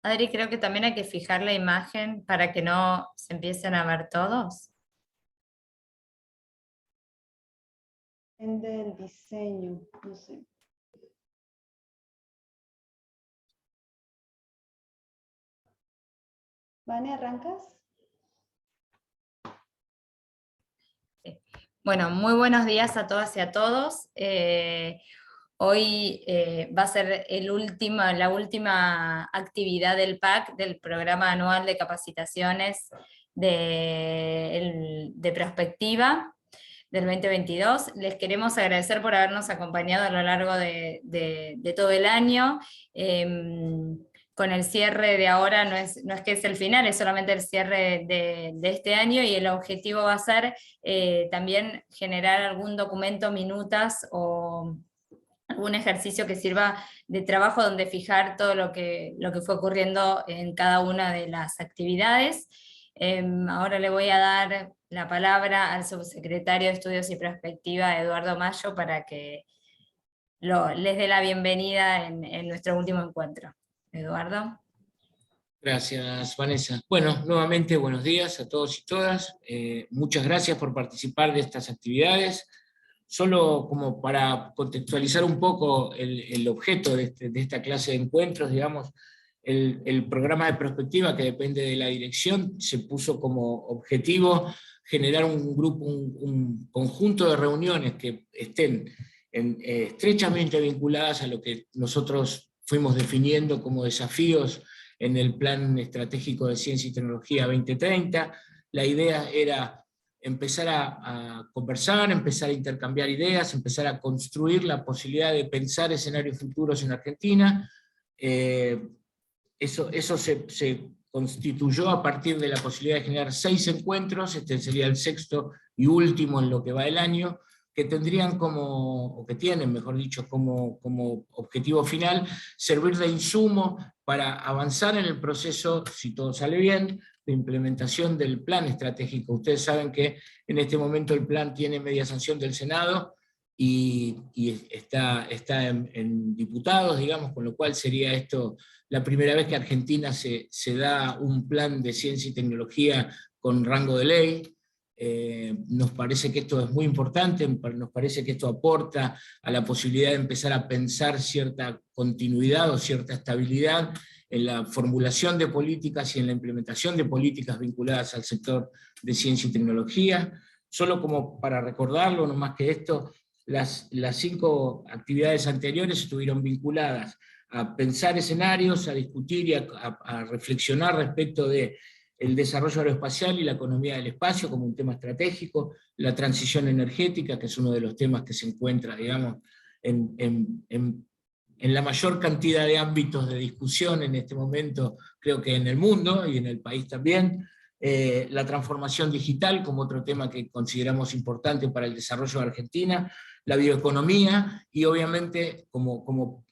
Adri, creo que también hay que fijar la imagen para que no se empiecen a ver todos. Del diseño, no sé. Vane, ¿arrancas? Bueno, muy buenos días a todas y a todos. Hoy va a ser la última actividad del PAC, del Programa Anual de Capacitaciones de Prospectiva del 2022. Les queremos agradecer por habernos acompañado a lo largo de todo el año. Con el cierre de ahora no es que es el final, es solamente el cierre de este año, y el objetivo va a ser también generar algún documento, minutas o algún ejercicio que sirva de trabajo donde fijar todo lo que fue ocurriendo en cada una de las actividades. Ahora le voy a dar la palabra al subsecretario de Estudios y Prospectiva, Eduardo Mayo, para que les dé la bienvenida en nuestro último encuentro. Eduardo. Gracias, Vanessa. Bueno, nuevamente buenos días a todos y todas. Muchas gracias por participar de estas actividades. Solo como para contextualizar un poco el objeto de esta clase de encuentros, digamos, el programa de prospectiva, que depende de la dirección, se puso como objetivo generar un grupo, un conjunto de reuniones que estén estrechamente vinculadas a lo que nosotros fuimos definiendo como desafíos en el Plan Estratégico de Ciencia y Tecnología 2030. La idea era empezar a conversar, empezar a intercambiar ideas, empezar a construir la posibilidad de pensar escenarios futuros en Argentina. Eso se constituyó a partir de la posibilidad de generar 6 encuentros, este sería el 6º y último en lo que va el año, que tendrían o que tienen, mejor dicho, como objetivo final, servir de insumo para avanzar en el proceso, si todo sale bien, de implementación del plan estratégico. Ustedes saben que en este momento el plan tiene media sanción del Senado y está en diputados, digamos, con lo cual sería esto la primera vez que Argentina se da un plan de ciencia y tecnología con rango de ley. Nos parece que esto es muy importante, nos parece que esto aporta a la posibilidad de empezar a pensar cierta continuidad o cierta estabilidad en la formulación de políticas y en la implementación de políticas vinculadas al sector de ciencia y tecnología. Solo como para recordarlo, no más que esto, las 5 actividades anteriores estuvieron vinculadas a pensar escenarios, a discutir y a reflexionar respecto de el desarrollo aeroespacial y la economía del espacio como un tema estratégico, la transición energética, que es uno de los temas que se encuentra, digamos, en la mayor cantidad de ámbitos de discusión en este momento, creo que en el mundo y en el país también. La transformación digital como otro tema que consideramos importante para el desarrollo de Argentina, la bioeconomía, y obviamente como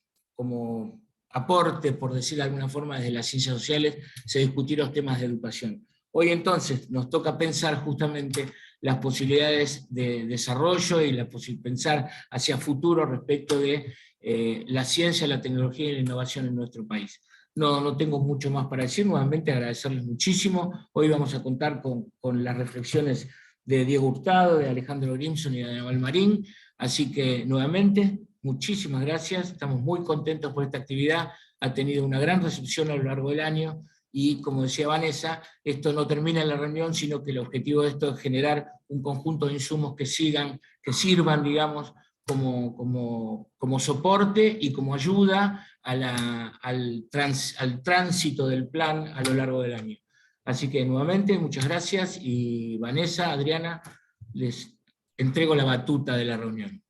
aporte, por decir de alguna forma, desde las ciencias sociales, se discutieron los temas de educación. Hoy entonces nos toca pensar justamente las posibilidades de desarrollo y pensar hacia futuro respecto de la ciencia, la tecnología y la innovación en nuestro país. No tengo mucho más para decir, nuevamente agradecerles muchísimo. Hoy vamos a contar con las reflexiones de Diego Hurtado, de Alejandro Grimson y de Aníbal Marín, así que nuevamente, muchísimas gracias, estamos muy contentos por esta actividad, ha tenido una gran recepción a lo largo del año, y como decía Vanessa, esto no termina en la reunión, sino que el objetivo de esto es generar un conjunto de insumos que sirvan, digamos, como soporte y como ayuda al tránsito del plan a lo largo del año. Así que nuevamente, muchas gracias, y Vanessa, Adriana, les entrego la batuta de la reunión.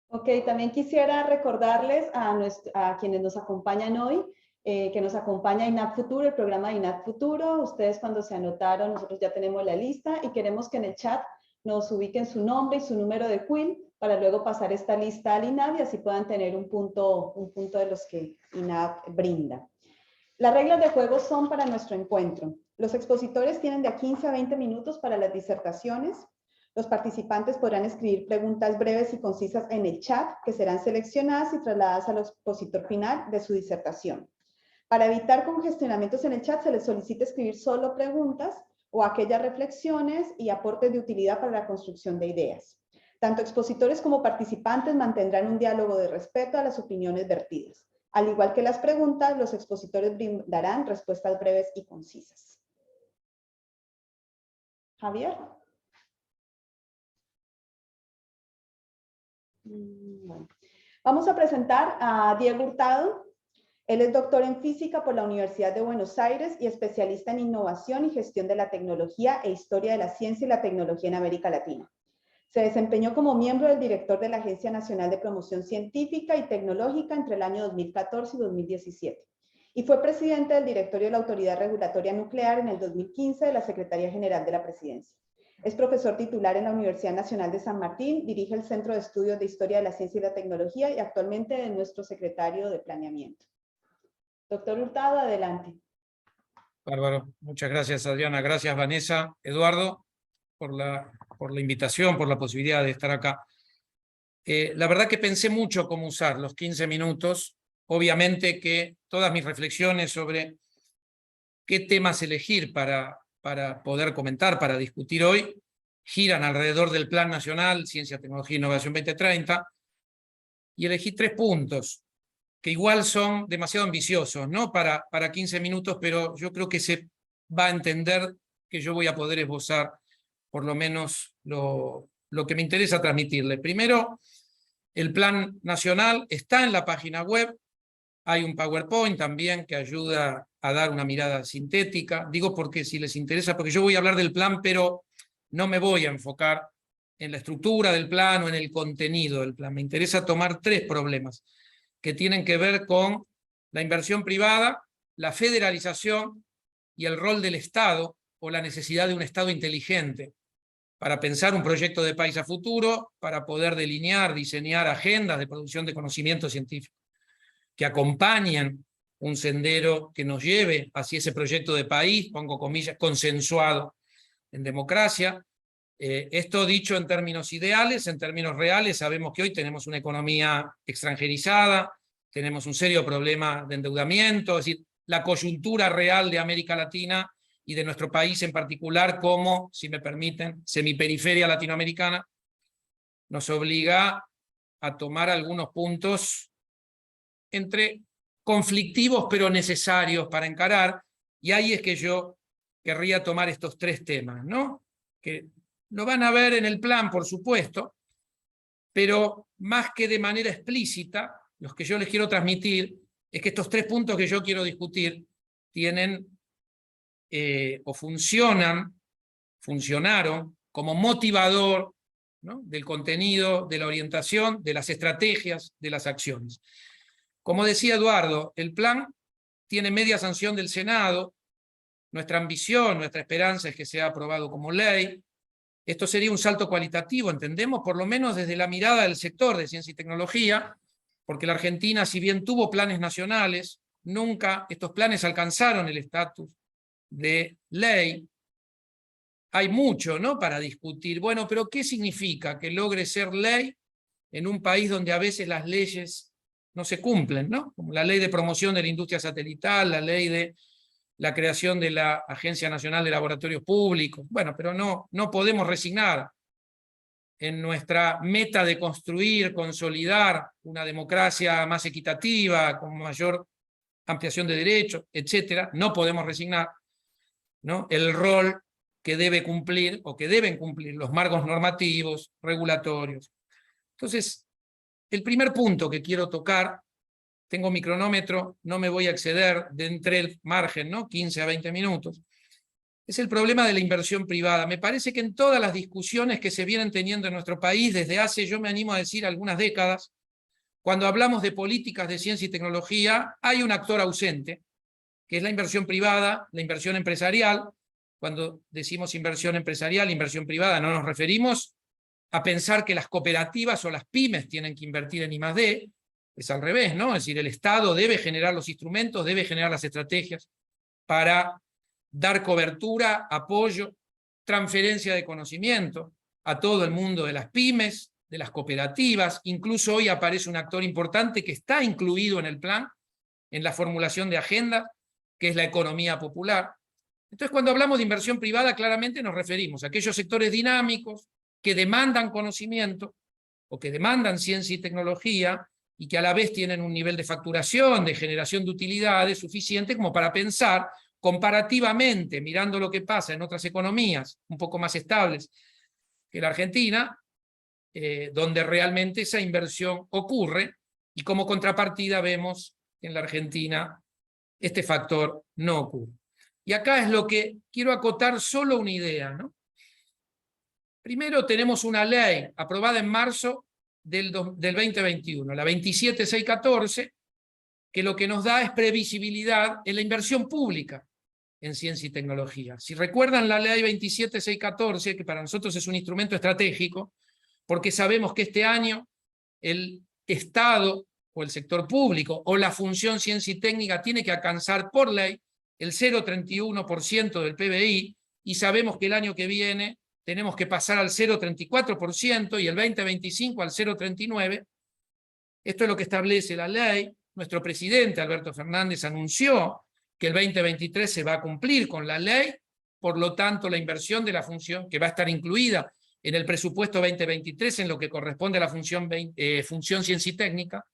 Ok, también quisiera recordarles a quienes nos acompañan hoy, que nos acompaña INAP Futuro, el programa de INAP Futuro. Ustedes cuando se anotaron, nosotros ya tenemos la lista y queremos que en el chat nos ubiquen su nombre y su número de quill para luego pasar esta lista al INAV y así puedan tener un punto de los que INAV brinda. Las reglas de juego son para nuestro encuentro. Los expositores tienen de 15 a 20 minutos para las disertaciones. Los participantes podrán escribir preguntas breves y concisas en el chat, que serán seleccionadas y trasladadas al expositor final de su disertación. Para evitar congestionamientos en el chat, se les solicita escribir solo preguntas o aquellas reflexiones y aportes de utilidad para la construcción de ideas. Tanto expositores como participantes mantendrán un diálogo de respeto a las opiniones vertidas. Al igual que las preguntas, los expositores brindarán respuestas breves y concisas. Javier. Bueno. Vamos a presentar a Diego Hurtado. Él es doctor en física por la Universidad de Buenos Aires y especialista en innovación y gestión de la tecnología e historia de la ciencia y la tecnología en América Latina. Se desempeñó como miembro del director de la Agencia Nacional de Promoción Científica y Tecnológica entre el año 2014 y 2017. Y fue presidente del directorio de la Autoridad Regulatoria Nuclear en el 2015 de la Secretaría General de la Presidencia. Es profesor titular en la Universidad Nacional de San Martín, dirige el Centro de Estudios de Historia de la Ciencia y la Tecnología y actualmente es nuestro secretario de Planeamiento. Doctor Hurtado, adelante. Bárbaro, muchas gracias Adriana, gracias Vanessa, Eduardo, por la invitación, por la posibilidad de estar acá. La verdad que pensé mucho cómo usar los 15 minutos, obviamente que todas mis reflexiones sobre qué temas elegir para poder comentar, para discutir hoy, giran alrededor del Plan Nacional Ciencia, Tecnología e Innovación 2030, y elegí 3 puntos, que igual son demasiado ambiciosos, ¿no? Para 15 minutos, pero yo creo que se va a entender que yo voy a poder esbozar por lo menos lo que me interesa transmitirle. Primero, el Plan Nacional está en la página web, hay un PowerPoint también que ayuda a dar una mirada sintética. Digo porque si les interesa, porque yo voy a hablar del plan, pero no me voy a enfocar en la estructura del plan o en el contenido del plan. Me interesa tomar 3 problemas que tienen que ver con la inversión privada, la federalización y el rol del Estado o la necesidad de un Estado inteligente para pensar un proyecto de país a futuro, para poder delinear, diseñar agendas de producción de conocimiento científico que acompañen un sendero que nos lleve hacia ese proyecto de país, pongo comillas, consensuado en democracia. Esto dicho en términos ideales, en términos reales, sabemos que hoy tenemos una economía extranjerizada, tenemos un serio problema de endeudamiento, es decir, la coyuntura real de América Latina y de nuestro país en particular como, si me permiten, semiperiferia latinoamericana, nos obliga a tomar algunos puntos entre conflictivos pero necesarios para encarar, y ahí es que yo querría tomar estos 3 temas, ¿no? Que lo van a ver en el plan, por supuesto, pero más que de manera explícita, los que yo les quiero transmitir es que estos 3 puntos que yo quiero discutir tienen o funcionaron como motivador, ¿no? Del contenido, de la orientación, de las estrategias, de las acciones. Como decía Eduardo, el plan tiene media sanción del Senado. Nuestra ambición, nuestra esperanza es que sea aprobado como ley. Esto sería un salto cualitativo, entendemos, por lo menos desde la mirada del sector de ciencia y tecnología, porque la Argentina, si bien tuvo planes nacionales, nunca estos planes alcanzaron el estatus de ley. Hay mucho, ¿no?, para discutir. Bueno, pero ¿qué significa que logre ser ley en un país donde a veces las leyes no se cumplen, ¿no? Como la ley de promoción de la industria satelital, la ley de la creación de la Agencia Nacional de Laboratorios Públicos. Bueno, pero no podemos resignar en nuestra meta de construir, consolidar una democracia más equitativa, con mayor ampliación de derechos, etcétera. No podemos resignar, ¿no?, el rol que debe cumplir o que deben cumplir los marcos normativos, regulatorios. Entonces, el primer punto que quiero tocar, tengo mi cronómetro, no me voy a exceder de entre el margen, ¿no?, 15 a 20 minutos, es el problema de la inversión privada. Me parece que en todas las discusiones que se vienen teniendo en nuestro país desde hace, yo me animo a decir, algunas décadas, cuando hablamos de políticas de ciencia y tecnología, hay un actor ausente, que es la inversión privada, la inversión empresarial, cuando decimos inversión empresarial, inversión privada, no nos referimos a pensar que las cooperativas o las pymes tienen que invertir en I+D, es al revés, ¿no? Es decir, el Estado debe generar los instrumentos, debe generar las estrategias para dar cobertura, apoyo, transferencia de conocimiento a todo el mundo de las pymes, de las cooperativas. Incluso hoy aparece un actor importante que está incluido en el plan, en la formulación de agenda, que es la economía popular. Entonces, cuando hablamos de inversión privada, claramente nos referimos a aquellos sectores dinámicos que demandan conocimiento o que demandan ciencia y tecnología y que a la vez tienen un nivel de facturación, de generación de utilidades suficiente como para pensar comparativamente, mirando lo que pasa en otras economías un poco más estables que la Argentina, donde realmente esa inversión ocurre, y como contrapartida vemos que en la Argentina este factor no ocurre. Y acá es lo que quiero acotar solo una idea, ¿no? Primero tenemos una ley aprobada en marzo del 2021, la 27614, que lo que nos da es previsibilidad en la inversión pública en ciencia y tecnología. Si recuerdan la ley 27614, que para nosotros es un instrumento estratégico, porque sabemos que este año el Estado o el sector público o la función ciencia y técnica tiene que alcanzar por ley el 0,31% del PBI, y sabemos que el año que viene tenemos que pasar al 0,34% y el 2025 al 0,39%. Esto es lo que establece la ley. Nuestro presidente, Alberto Fernández, anunció que el 2023 se va a cumplir con la ley, por lo tanto la inversión de la función, que va a estar incluida en el presupuesto 2023 en lo que corresponde a la función ciencia y técnica,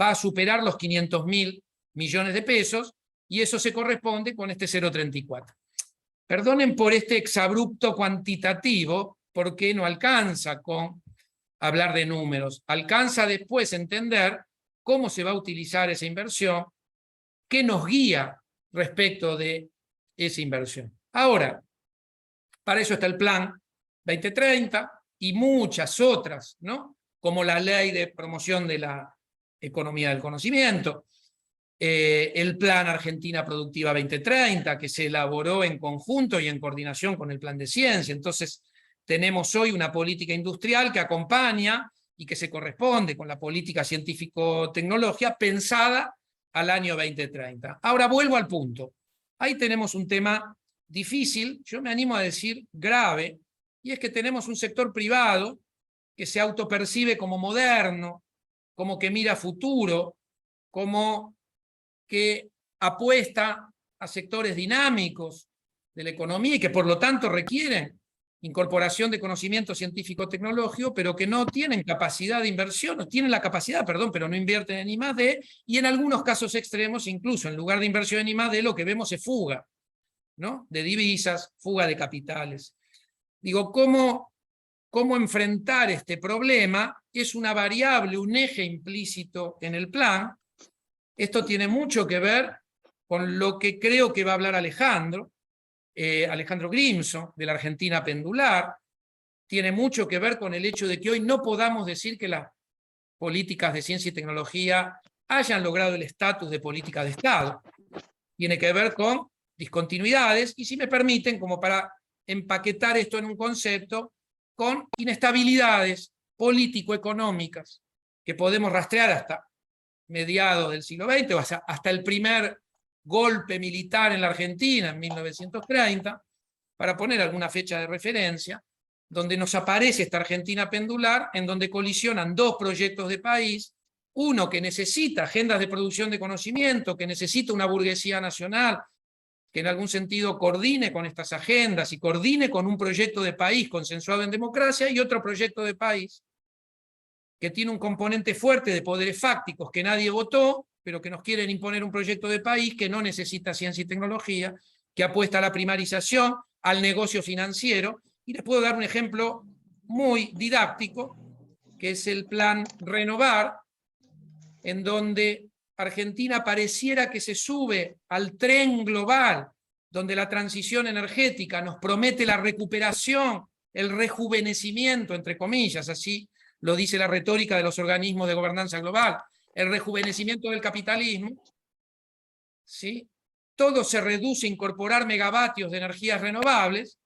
va a superar los 500.000 millones de pesos, y eso se corresponde con este 0,34. Perdonen por este exabrupto cuantitativo, porque no alcanza con hablar de números, alcanza después entender cómo se va a utilizar esa inversión, qué nos guía respecto de esa inversión. Ahora, para eso está el Plan 2030 y muchas otras, ¿no? Como la Ley de Promoción de la Economía del Conocimiento, el Plan Argentina Productiva 2030, que se elaboró en conjunto y en coordinación con el Plan de Ciencia. Entonces, tenemos hoy una política industrial que acompaña y que se corresponde con la política científico-tecnológica pensada al año 2030. Ahora vuelvo al punto. Ahí tenemos un tema difícil, yo me animo a decir grave, y es que tenemos un sector privado que se autopercibe como moderno, como que mira futuro, como que apuesta a sectores dinámicos de la economía y que por lo tanto requieren incorporación de conocimiento científico-tecnológico, pero que no tienen capacidad de inversión, o tienen la capacidad, perdón, pero no invierten en I+D, y en algunos casos extremos, incluso en lugar de inversión en I+D, lo que vemos es fuga, ¿no? De divisas, fuga de capitales. Digo, ¿cómo enfrentar este problema? Es una variable, un eje implícito en el plan. Esto tiene mucho que ver con lo que creo que va a hablar Alejandro Grimson, de la Argentina Pendular. Tiene mucho que ver con el hecho de que hoy no podamos decir que las políticas de ciencia y tecnología hayan logrado el estatus de política de Estado. Tiene que ver con discontinuidades, y si me permiten, como para empaquetar esto en un concepto, con inestabilidades político-económicas que podemos rastrear hasta mediados del siglo XX, o hasta el primer golpe militar en la Argentina en 1930, para poner alguna fecha de referencia, donde nos aparece esta Argentina pendular, en donde colisionan dos proyectos de país, uno que necesita agendas de producción de conocimiento, que necesita una burguesía nacional, que en algún sentido coordine con estas agendas y coordine con un proyecto de país consensuado en democracia, y otro proyecto de país que tiene un componente fuerte de poderes fácticos que nadie votó, pero que nos quieren imponer un proyecto de país que no necesita ciencia y tecnología, que apuesta a la primarización, al negocio financiero. Y les puedo dar un ejemplo muy didáctico, que es el Plan Renovar, en donde Argentina pareciera que se sube al tren global, donde la transición energética nos promete la recuperación, el rejuvenecimiento, entre comillas, así lo dice la retórica de los organismos de gobernanza global, el rejuvenecimiento del capitalismo, ¿sí? todo se reduce a incorporar megavatios de energías renovables,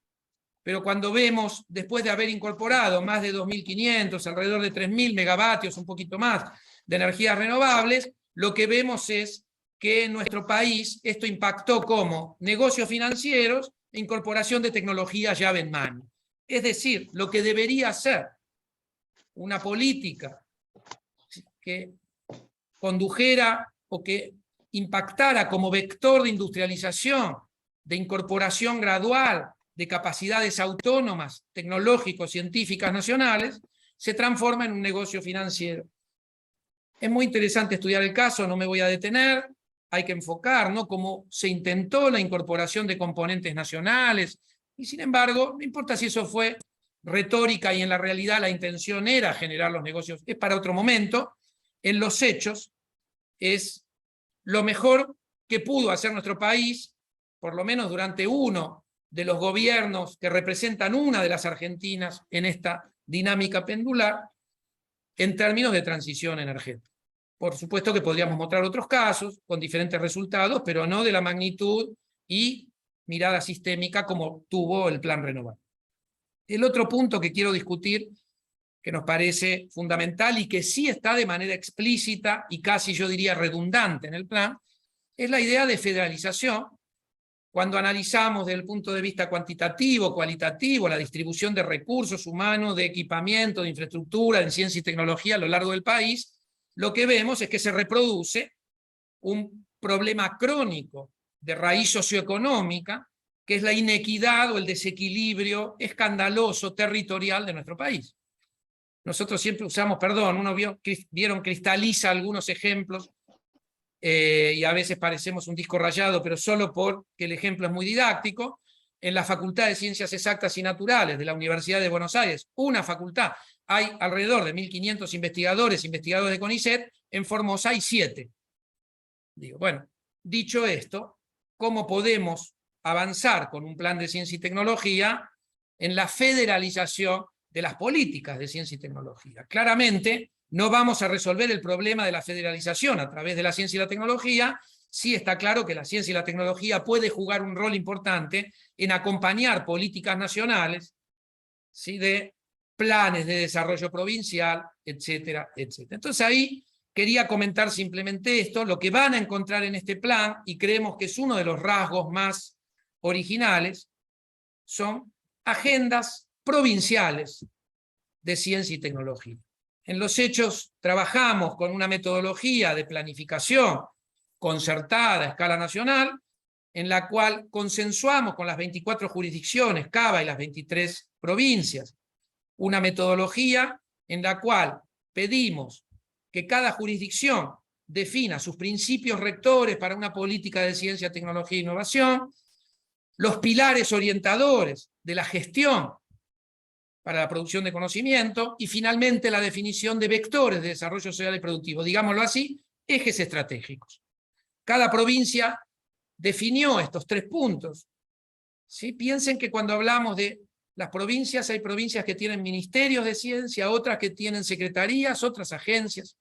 pero cuando vemos, después de haber incorporado más de 2.500, alrededor de 3.000 megavatios, un poquito más, de energías renovables, lo que vemos es que en nuestro país esto impactó como negocios financieros e incorporación de tecnología llave en mano. Es decir, lo que debería ser una política que condujera o que impactara como vector de industrialización, de incorporación gradual de capacidades autónomas, tecnológicos, científicas nacionales, se transforma en un negocio financiero. Es muy interesante estudiar el caso, no me voy a detener, hay que enfocar, ¿no?, cómo se intentó la incorporación de componentes nacionales, y sin embargo, no importa si eso fue retórica y en la realidad la intención era generar los negocios, es para otro momento. En los hechos es lo mejor que pudo hacer nuestro país, por lo menos durante uno de los gobiernos que representan una de las Argentinas en esta dinámica pendular, en términos de transición energética. Por supuesto que podríamos mostrar otros casos con diferentes resultados, pero no de la magnitud y mirada sistémica como tuvo el Plan Renovable. El otro punto que quiero discutir, que nos parece fundamental y que sí está de manera explícita y casi yo diría redundante en el plan, es la idea de federalización. Cuando analizamos desde el punto de vista cuantitativo, cualitativo, la distribución de recursos humanos, de equipamiento, de infraestructura, en ciencia y tecnología a lo largo del país, lo que vemos es que se reproduce un problema crónico de raíz socioeconómica, que es la inequidad o el desequilibrio escandaloso territorial de nuestro país. Nosotros siempre usamos, vieron, cristaliza algunos ejemplos, y a veces parecemos un disco rayado, pero solo porque el ejemplo es muy didáctico. En la Facultad de Ciencias Exactas y Naturales de la Universidad de Buenos Aires, una facultad, hay alrededor de 1.500 investigadores de CONICET, en Formosa hay 7. Bueno, dicho esto, ¿cómo podemos avanzar con un plan de ciencia y tecnología en la federalización de las políticas de ciencia y tecnología? Claramente, no vamos a resolver el problema de la federalización a través de la ciencia y la tecnología. Sí está claro que la ciencia y la tecnología puede jugar un rol importante en acompañar políticas nacionales, ¿sí?, de planes de desarrollo provincial, etcétera, etcétera. Entonces ahí quería comentar simplemente esto, lo que van a encontrar en este plan, y creemos que es uno de los rasgos más originales, son agendas provinciales de ciencia y tecnología. En los hechos trabajamos con una metodología de planificación concertada a escala nacional, en la cual consensuamos con las 24 jurisdicciones, CABA, y las 23 provincias, una metodología en la cual pedimos que cada jurisdicción defina sus principios rectores para una política de ciencia, tecnología e innovación, los pilares orientadores de la gestión para la producción de conocimiento, y finalmente la definición de vectores de desarrollo social y productivo, digámoslo así, ejes estratégicos. Cada provincia definió estos 3 puntos. ¿Sí? Piensen que cuando hablamos de las provincias, hay provincias que tienen ministerios de ciencia, otras que tienen secretarías, otras agencias.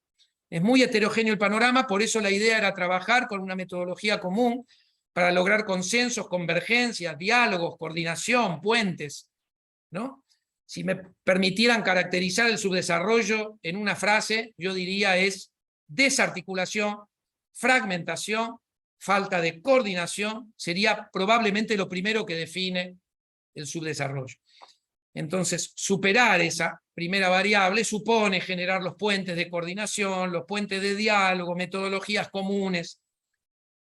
Es muy heterogéneo el panorama, por eso la idea era trabajar con una metodología común para lograr consensos, convergencias, diálogos, coordinación, puentes, ¿no? Si me permitieran caracterizar el subdesarrollo en una frase, yo diría es desarticulación, fragmentación, falta de coordinación, sería probablemente lo primero que define el subdesarrollo. Entonces, superar esa primera variable supone generar los puentes de coordinación, los puentes de diálogo, metodologías comunes,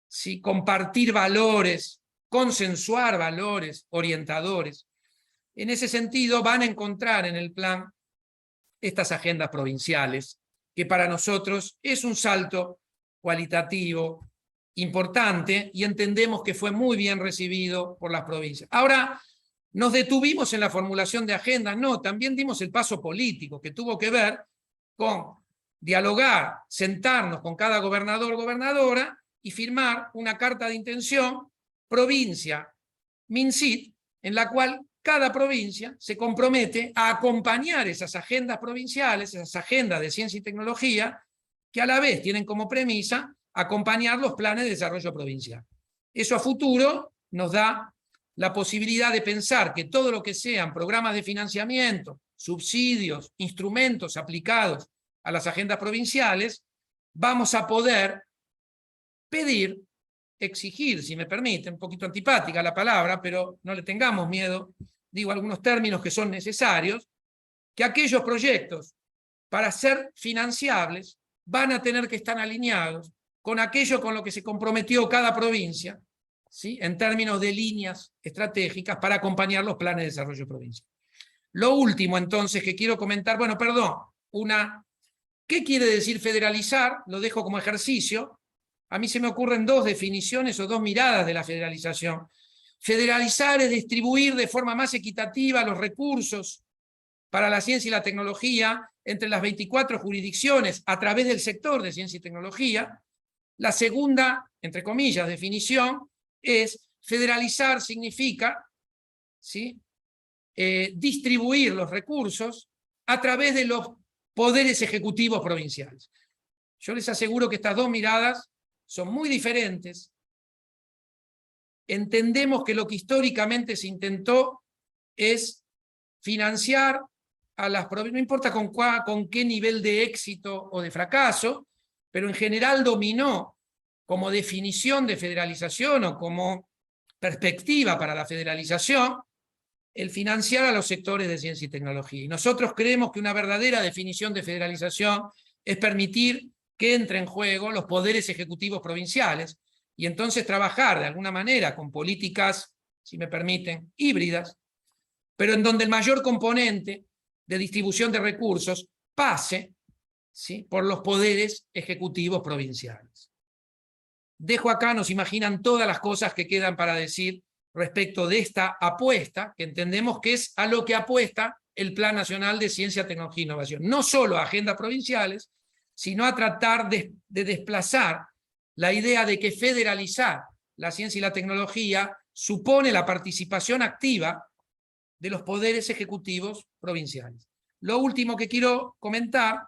¿sí?, compartir valores, consensuar valores orientadores. En ese sentido, van a encontrar en el plan estas agendas provinciales, que para nosotros es un salto cualitativo importante y entendemos que fue muy bien recibido por las provincias. Ahora, ¿nos detuvimos en la formulación de agendas? No, también dimos el paso político, que tuvo que ver con dialogar, sentarnos con cada gobernador, gobernadora, y firmar una carta de intención provincia, MinCit, en la cual cada provincia se compromete a acompañar esas agendas provinciales, esas agendas de ciencia y tecnología, que a la vez tienen como premisa acompañar los planes de desarrollo provincial. Eso a futuro nos da la posibilidad de pensar que todo lo que sean programas de financiamiento, subsidios, instrumentos aplicados a las agendas provinciales, vamos a poder pedir, exigir, si me permite, un poquito antipática la palabra, pero no le tengamos miedo, digo algunos términos que son necesarios, que aquellos proyectos, para ser financiables, van a tener que estar alineados con aquello con lo que se comprometió cada provincia, ¿sí?, en términos de líneas estratégicas para acompañar los planes de desarrollo provincial. Lo último, entonces, que quiero comentar, bueno, perdón, ¿qué quiere decir federalizar? Lo dejo como ejercicio. A mí se me ocurren dos definiciones o dos miradas de la federalización. Federalizar es distribuir de forma más equitativa los recursos para la ciencia y la tecnología entre las 24 jurisdicciones a través del sector de ciencia y tecnología. La segunda, entre comillas, definición es federalizar significa, ¿sí?, distribuir los recursos a través de los poderes ejecutivos provinciales. Yo les aseguro que estas dos miradas son muy diferentes. Entendemos que lo que históricamente se intentó es financiar a las provincias, no importa con qué nivel de éxito o de fracaso, pero en general dominó como definición de federalización o como perspectiva para la federalización el financiar a los sectores de ciencia y tecnología. Y nosotros creemos que una verdadera definición de federalización es permitir que entren en juego los poderes ejecutivos provinciales y entonces trabajar de alguna manera con políticas, si me permiten, híbridas, pero en donde el mayor componente de distribución de recursos pase, ¿sí?, por los poderes ejecutivos provinciales. Dejo acá, nos imaginan todas las cosas que quedan para decir respecto de esta apuesta, que entendemos que es a lo que apuesta el Plan Nacional de Ciencia, Tecnología e Innovación. No solo a agendas provinciales, sino a tratar de desplazar la idea de que federalizar la ciencia y la tecnología supone la participación activa de los poderes ejecutivos provinciales. Lo último que quiero comentar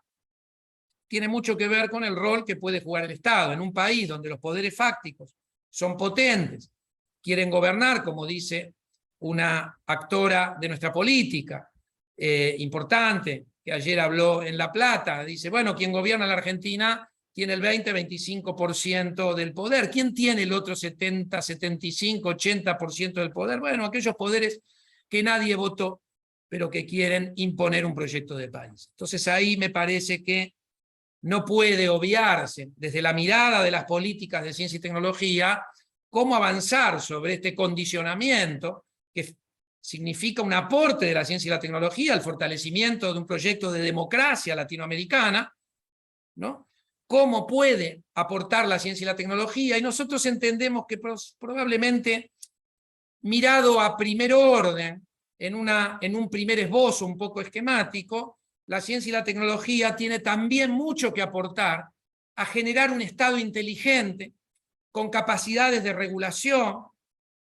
tiene mucho que ver con el rol que puede jugar el Estado. En un país donde los poderes fácticos son potentes, quieren gobernar, como dice una actora de nuestra política importante, que ayer habló en La Plata, dice, bueno, quien gobierna la Argentina tiene el 20-25% del poder. ¿Quién tiene el otro 70, 75, 80% del poder? Bueno, aquellos poderes que nadie votó, pero que quieren imponer un proyecto de país. Entonces ahí me parece que no puede obviarse desde la mirada de las políticas de ciencia y tecnología cómo avanzar sobre este condicionamiento que significa un aporte de la ciencia y la tecnología al fortalecimiento de un proyecto de democracia latinoamericana, ¿no? ¿Cómo puede aportar la ciencia y la tecnología? Y nosotros entendemos que probablemente, mirado a primer orden, en un primer esbozo un poco esquemático, la ciencia y la tecnología tiene también mucho que aportar a generar un Estado inteligente, con capacidades de regulación,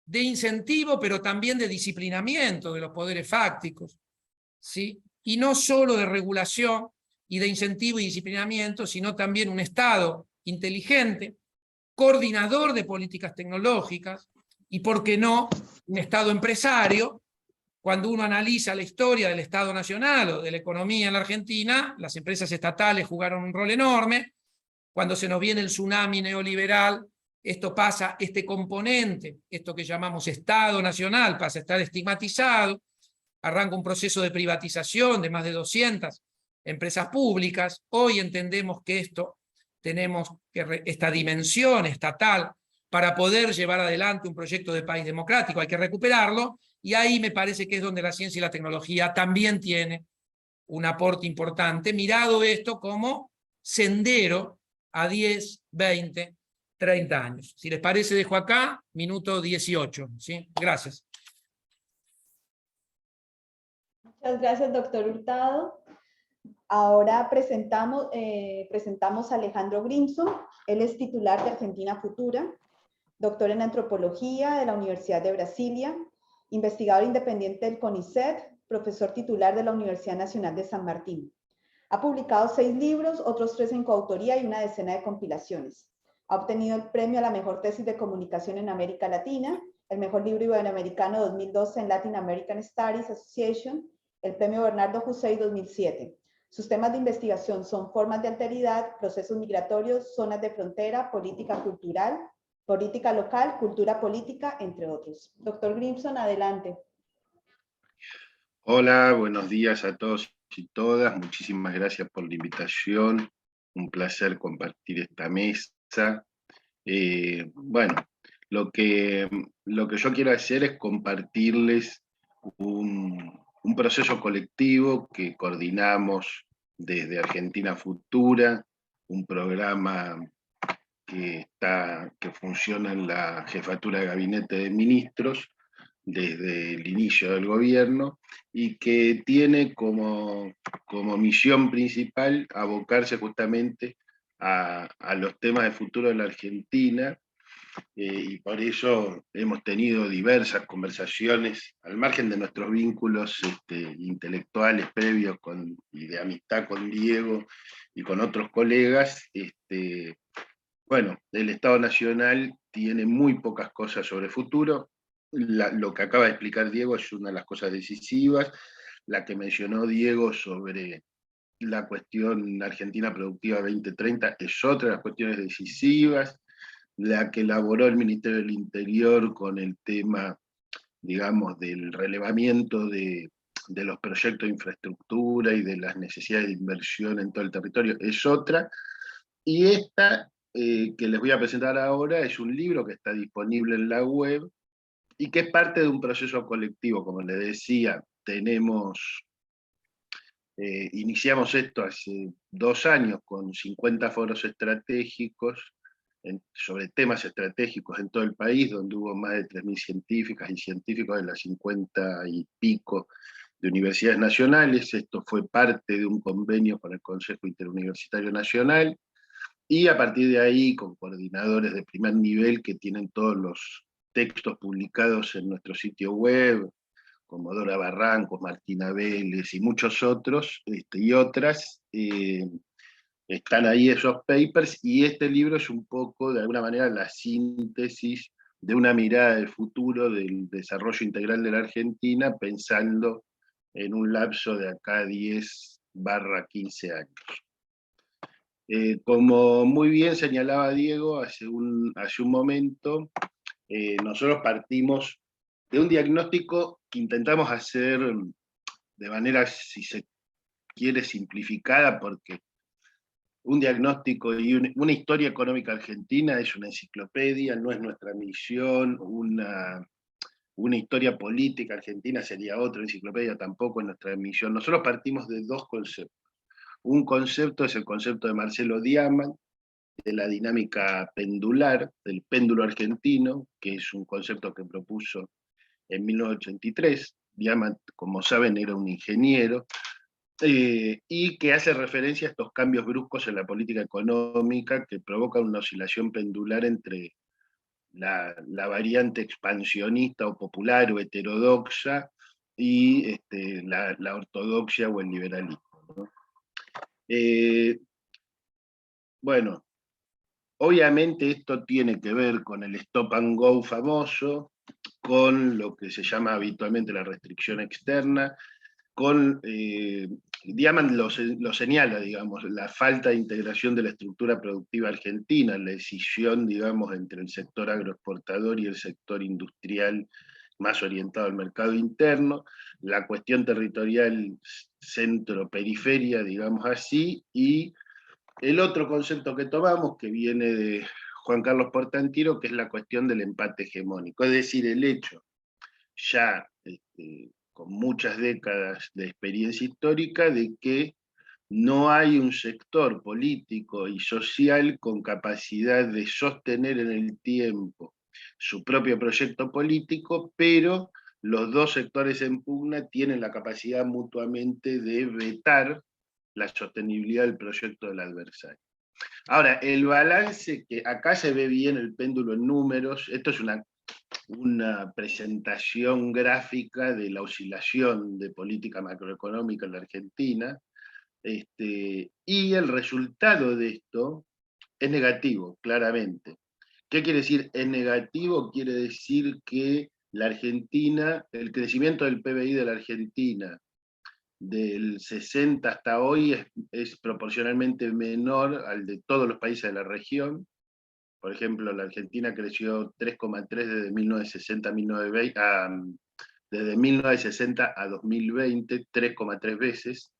de incentivo, pero también de disciplinamiento de los poderes fácticos, ¿sí? Y no solo de regulación y de incentivo y disciplinamiento, sino también un Estado inteligente, coordinador de políticas tecnológicas, y, ¿por qué no?, un Estado empresario. Cuando uno analiza la historia del Estado Nacional o de la economía en la Argentina, las empresas estatales jugaron un rol enorme. Cuando se nos viene el tsunami neoliberal, esto pasa, este componente, esto que llamamos Estado Nacional, pasa a estar estigmatizado, arranca un proceso de privatización de más de 200 empresas públicas. Hoy entendemos que tenemos esta dimensión estatal para poder llevar adelante un proyecto de país democrático, hay que recuperarlo, y ahí me parece que es donde la ciencia y la tecnología también tiene un aporte importante, mirado esto como sendero a 10, 20, 30 años. Si les parece, dejo acá, minuto 18. ¿Sí? Gracias. Muchas gracias, doctor Hurtado. Ahora presentamos a Alejandro Grimson. Él es titular de Argentina Futura, doctor en antropología de la Universidad de Brasilia, investigador independiente del CONICET, profesor titular de la Universidad Nacional de San Martín. Ha publicado 6 libros, otros 3 en coautoría y una decena de compilaciones. Ha obtenido el premio a la mejor tesis de comunicación en América Latina, el mejor libro iberoamericano 2012 en Latin American Studies Association, el premio Bernardo Hussein 2007. Sus temas de investigación son formas de alteridad, procesos migratorios, zonas de frontera, política cultural, política local, cultura política, entre otros. Doctor Grimson, adelante. Hola, buenos días a todos y todas. Muchísimas gracias por la invitación. Un placer compartir esta mesa. Bueno, lo que yo quiero hacer es compartirles un proceso colectivo que coordinamos desde Argentina Futura, un programa que funciona en la Jefatura de Gabinete de Ministros desde el inicio del gobierno y que tiene como misión principal abocarse justamente a los temas de futuro de la Argentina, y por eso hemos tenido diversas conversaciones al margen de nuestros vínculos intelectuales previos y de amistad con Diego y con otros colegas. Bueno, el Estado Nacional tiene muy pocas cosas sobre futuro. Lo que acaba de explicar Diego es una de las cosas decisivas. La que mencionó Diego sobre la cuestión Argentina Productiva 2030 es otra de las cuestiones decisivas. La que elaboró el Ministerio del Interior con el tema, digamos, del relevamiento de los proyectos de infraestructura y de las necesidades de inversión en todo el territorio es otra. Y esta que les voy a presentar ahora es un libro que está disponible en la web y que es parte de un proceso colectivo. Como les decía, iniciamos esto hace 2 años con 50 foros estratégicos sobre temas estratégicos en todo el país, donde hubo más de 3.000 científicas y científicos de las 50 y pico de universidades nacionales. Esto fue parte de un convenio con el Consejo Interuniversitario Nacional, y a partir de ahí, con coordinadores de primer nivel que tienen todos los textos publicados en nuestro sitio web, como Dora Barrancos, Martina Vélez y muchos otros, y otras, están ahí esos papers, y este libro es un poco, de alguna manera, la síntesis de una mirada del futuro del desarrollo integral de la Argentina, pensando en un lapso de acá a 10-15 años. Como muy bien señalaba Diego hace un momento, nosotros partimos de un diagnóstico que intentamos hacer de manera, si se quiere, simplificada, porque un diagnóstico y una historia económica argentina es una enciclopedia, no es nuestra misión. Una historia política argentina sería otra enciclopedia, tampoco es nuestra misión. Nosotros partimos de 2 conceptos. Un concepto es el concepto de Marcelo Diamant, de la dinámica pendular, del péndulo argentino, que es un concepto que propuso en 1983. Diamant, como saben, era un ingeniero, y que hace referencia a estos cambios bruscos en la política económica que provocan una oscilación pendular entre la variante expansionista o popular o heterodoxa y la ortodoxia o el liberalismo, ¿no? Bueno, obviamente esto tiene que ver con el stop and go famoso, con lo que se llama habitualmente la restricción externa, con Diamant lo señala, digamos, la falta de integración de la estructura productiva argentina, la decisión, digamos, entre el sector agroexportador y el sector industrial más orientado al mercado interno, la cuestión territorial centro-periferia, digamos así, y el otro concepto que tomamos, que viene de Juan Carlos Portantiro, que es la cuestión del empate hegemónico, es decir, el hecho ya con muchas décadas de experiencia histórica de que no hay un sector político y social con capacidad de sostener en el tiempo su propio proyecto político, pero los 2 sectores en pugna tienen la capacidad mutuamente de vetar la sostenibilidad del proyecto del adversario. Ahora, el balance, que acá se ve bien el péndulo en números, esto es una presentación gráfica de la oscilación de política macroeconómica en la Argentina, y el resultado de esto es negativo, claramente. ¿Qué quiere decir es negativo? Quiere decir que la Argentina, el crecimiento del PBI de la Argentina del 60 hasta hoy es proporcionalmente menor al de todos los países de la región. Por ejemplo, la Argentina creció 3,3 desde 1960 a 1920, desde 1960 a 2020, 3,3 veces.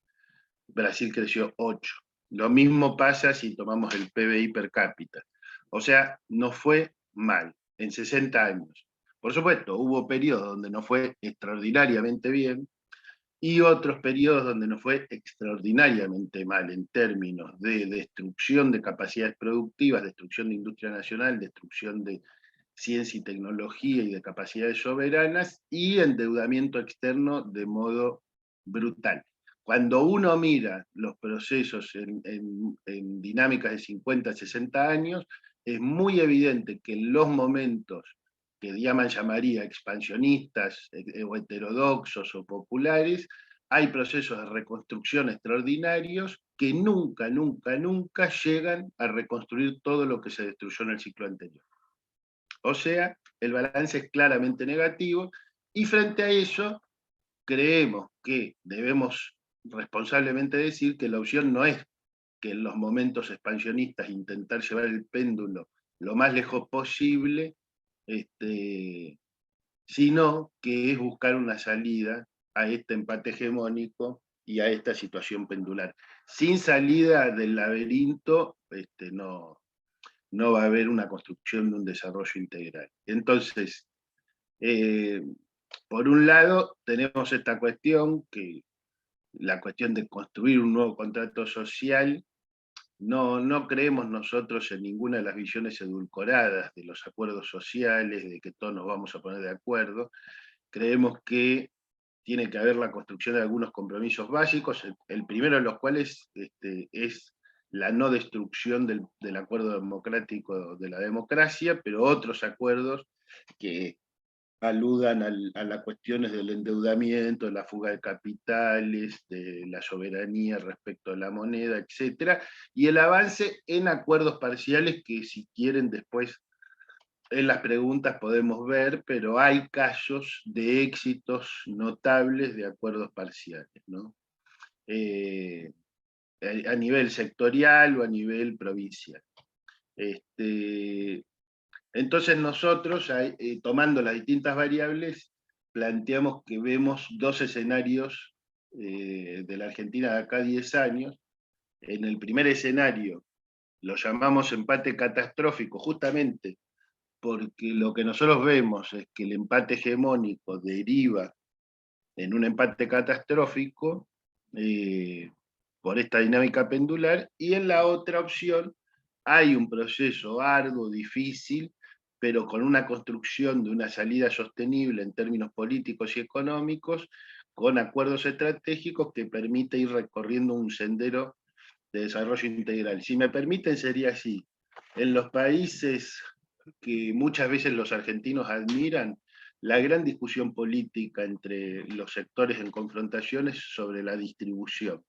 Brasil creció 8. Lo mismo pasa si tomamos el PBI per cápita. O sea, no fue mal en 60 años. Por supuesto, hubo periodos donde no fue extraordinariamente bien y otros periodos donde no fue extraordinariamente mal en términos de destrucción de capacidades productivas, destrucción de industria nacional, destrucción de ciencia y tecnología y de capacidades soberanas y endeudamiento externo de modo brutal. Cuando uno mira los procesos en dinámicas de 50, 60 años, es muy evidente que en los momentos que Diaman llamaría expansionistas o heterodoxos o populares, hay procesos de reconstrucción extraordinarios que nunca, nunca, nunca llegan a reconstruir todo lo que se destruyó en el ciclo anterior. O sea, el balance es claramente negativo y frente a eso creemos que debemos responsablemente decir que la opción no es que en los momentos expansionistas intentar llevar el péndulo lo más lejos posible, sino que es buscar una salida a este empate hegemónico y a esta situación pendular. Sin salida del laberinto no va a haber una construcción de un desarrollo integral. Entonces, por un lado, tenemos esta cuestión, la cuestión de construir un nuevo contrato social. No creemos nosotros en ninguna de las visiones edulcoradas de los acuerdos sociales, de que todos nos vamos a poner de acuerdo. Creemos que tiene que haber la construcción de algunos compromisos básicos, el primero de los cuales es la no destrucción del acuerdo democrático de la democracia, pero otros acuerdos que aludan a las cuestiones del endeudamiento, de la fuga de capitales, de la soberanía respecto a la moneda, etc. Y el avance en acuerdos parciales que si quieren después en las preguntas podemos ver, pero hay casos de éxitos notables de acuerdos parciales, ¿no? A nivel sectorial o a nivel provincial. Entonces nosotros, tomando las distintas variables, planteamos que vemos dos escenarios de la Argentina de acá a 10 años. En el primer escenario lo llamamos empate catastrófico, justamente porque lo que nosotros vemos es que el empate hegemónico deriva en un empate catastrófico por esta dinámica pendular, y en la otra opción hay un proceso arduo, difícil, pero con una construcción de una salida sostenible en términos políticos y económicos, con acuerdos estratégicos que permite ir recorriendo un sendero de desarrollo integral. Si me permiten, sería así. En los países que muchas veces los argentinos admiran, la gran discusión política entre los sectores en confrontaciones sobre la distribución.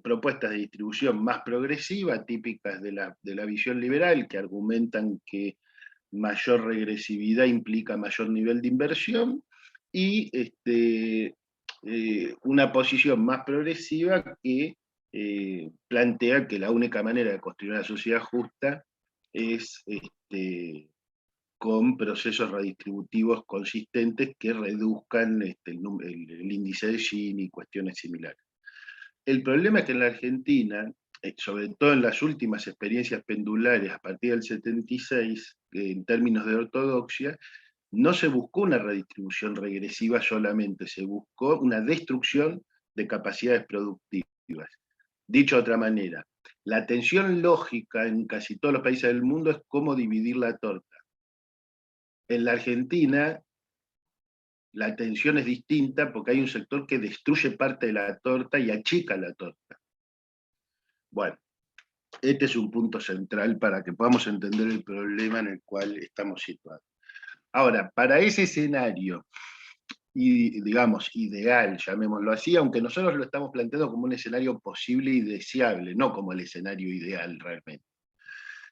Propuestas de distribución más progresiva, típicas de la visión liberal, que argumentan que mayor regresividad implica mayor nivel de inversión, y una posición más progresiva que plantea que la única manera de construir una sociedad justa es con procesos redistributivos consistentes que reduzcan el índice de Gini y cuestiones similares. El problema es que en la Argentina, sobre todo en las últimas experiencias pendulares a partir del 76, en términos de ortodoxia, no se buscó una redistribución regresiva solamente, se buscó una destrucción de capacidades productivas. Dicho de otra manera, la tensión lógica en casi todos los países del mundo es cómo dividir la torta. En la Argentina, la tensión es distinta porque hay un sector que destruye parte de la torta y achica la torta. Bueno, este es un punto central para que podamos entender el problema en el cual estamos situados. Ahora, para ese escenario, digamos, ideal, llamémoslo así, aunque nosotros lo estamos planteando como un escenario posible y deseable, no como el escenario ideal realmente.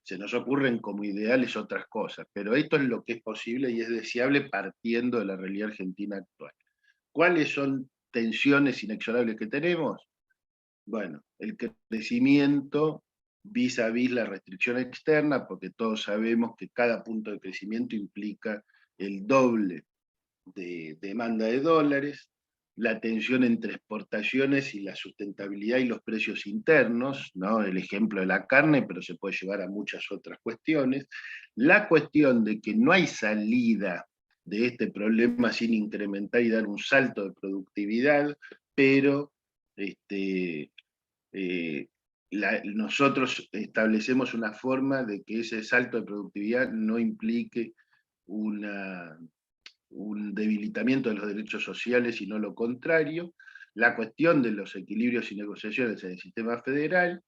Se nos ocurren como ideales otras cosas, pero esto es lo que es posible y es deseable partiendo de la realidad argentina actual. ¿Cuáles son tensiones inexorables que tenemos? Bueno, el crecimiento vis a vis la restricción externa, porque todos sabemos que cada punto de crecimiento implica el doble de demanda de dólares, la tensión entre exportaciones y la sustentabilidad y los precios internos, ¿no? El ejemplo de la carne, pero se puede llevar a muchas otras cuestiones, la cuestión de que no hay salida de este problema sin incrementar y dar un salto de productividad, pero nosotros establecemos una forma de que ese salto de productividad no implique un debilitamiento de los derechos sociales, sino lo contrario, la cuestión de los equilibrios y negociaciones en el sistema federal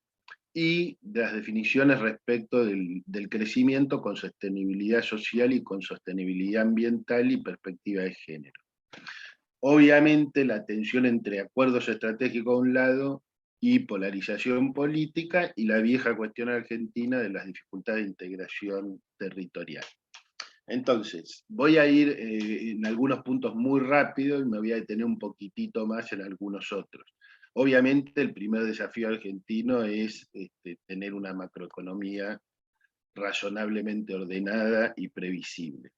y de las definiciones respecto del crecimiento con sostenibilidad social y con sostenibilidad ambiental y perspectiva de género. Obviamente la tensión entre acuerdos estratégicos a un lado y polarización política y la vieja cuestión argentina de las dificultades de integración territorial. Entonces, voy a ir en algunos puntos muy rápido y me voy a detener un poquitito más en algunos otros. Obviamente el primer desafío argentino es tener una macroeconomía razonablemente ordenada y previsible.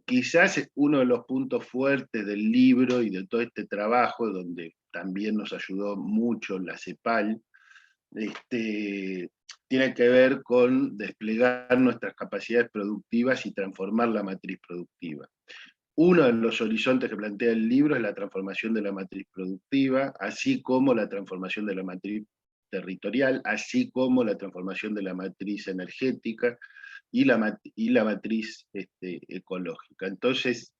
Quizás uno de los puntos fuertes del libro y de todo este trabajo, donde también nos ayudó mucho la CEPAL, tiene que ver con desplegar nuestras capacidades productivas y transformar la matriz productiva. Uno de los horizontes que plantea el libro es la transformación de la matriz productiva, así como la transformación de la matriz territorial, así como la transformación de la matriz energética y la matriz ecológica. Entonces,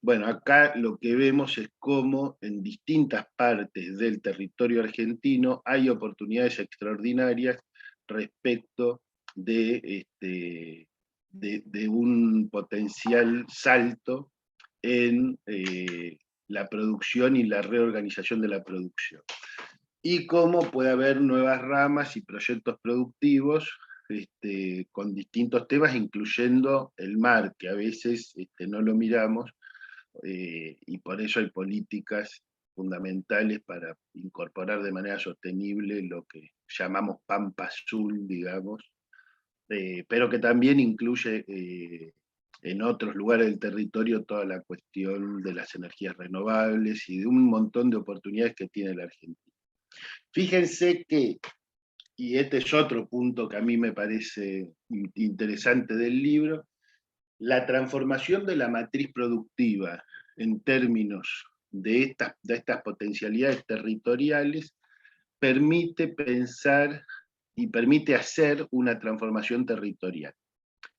bueno, acá lo que vemos es cómo en distintas partes del territorio argentino hay oportunidades extraordinarias respecto de un potencial salto en la producción y la reorganización de la producción. Y cómo puede haber nuevas ramas y proyectos productivos con distintos temas, incluyendo el mar, que a veces no lo miramos, y por eso hay políticas fundamentales para incorporar de manera sostenible lo que llamamos Pampa Azul, digamos, pero que también incluye en otros lugares del territorio toda la cuestión de las energías renovables y de un montón de oportunidades que tiene la Argentina. Fíjense que, y este es otro punto que a mí me parece interesante del libro, la transformación de la matriz productiva en términos de estas potencialidades territoriales permite pensar y permite hacer una transformación territorial.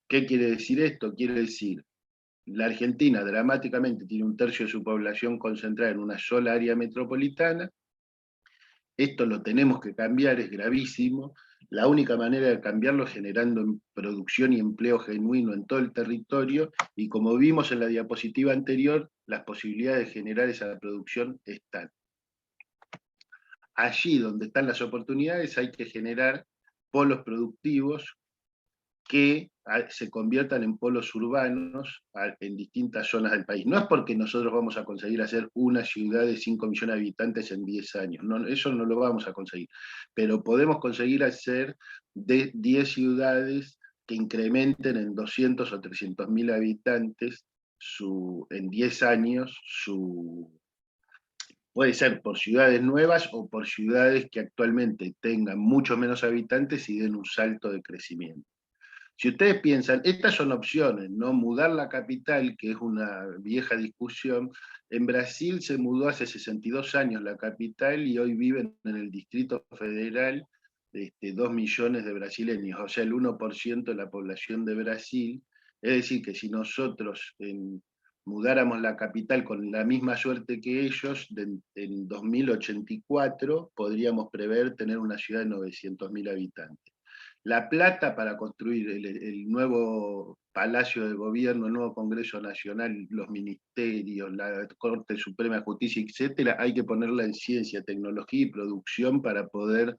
¿Qué quiere decir esto? Quiere decir, la Argentina dramáticamente tiene 1/3 de su población concentrada en una sola área metropolitana. Esto lo tenemos que cambiar, es gravísimo. La única manera de cambiarlo es generando producción y empleo genuino en todo el territorio, y como vimos en la diapositiva anterior, las posibilidades de generar esa producción están. Allí donde están las oportunidades hay que generar polos productivos que se conviertan en polos urbanos en distintas zonas del país. No es porque nosotros vamos a conseguir hacer una ciudad de 5 millones de habitantes en 10 años, no, eso no lo vamos a conseguir, pero podemos conseguir hacer de 10 ciudades que incrementen en 200 o 300.000 habitantes en 10 años puede ser por ciudades nuevas o por ciudades que actualmente tengan mucho menos habitantes y den un salto de crecimiento. Si ustedes piensan, estas son opciones, ¿no? Mudar la capital, que es una vieja discusión. En Brasil se mudó hace 62 años la capital y hoy viven en el Distrito Federal 2 millones de brasileños, o sea, el 1% de la población de Brasil. Es decir, que si nosotros mudáramos la capital con la misma suerte que ellos, en 2084 podríamos prever tener una ciudad de 900.000 habitantes. La plata para construir el nuevo Palacio de Gobierno, el nuevo Congreso Nacional, los ministerios, la Corte Suprema de Justicia, etcétera, hay que ponerla en ciencia, tecnología y producción para poder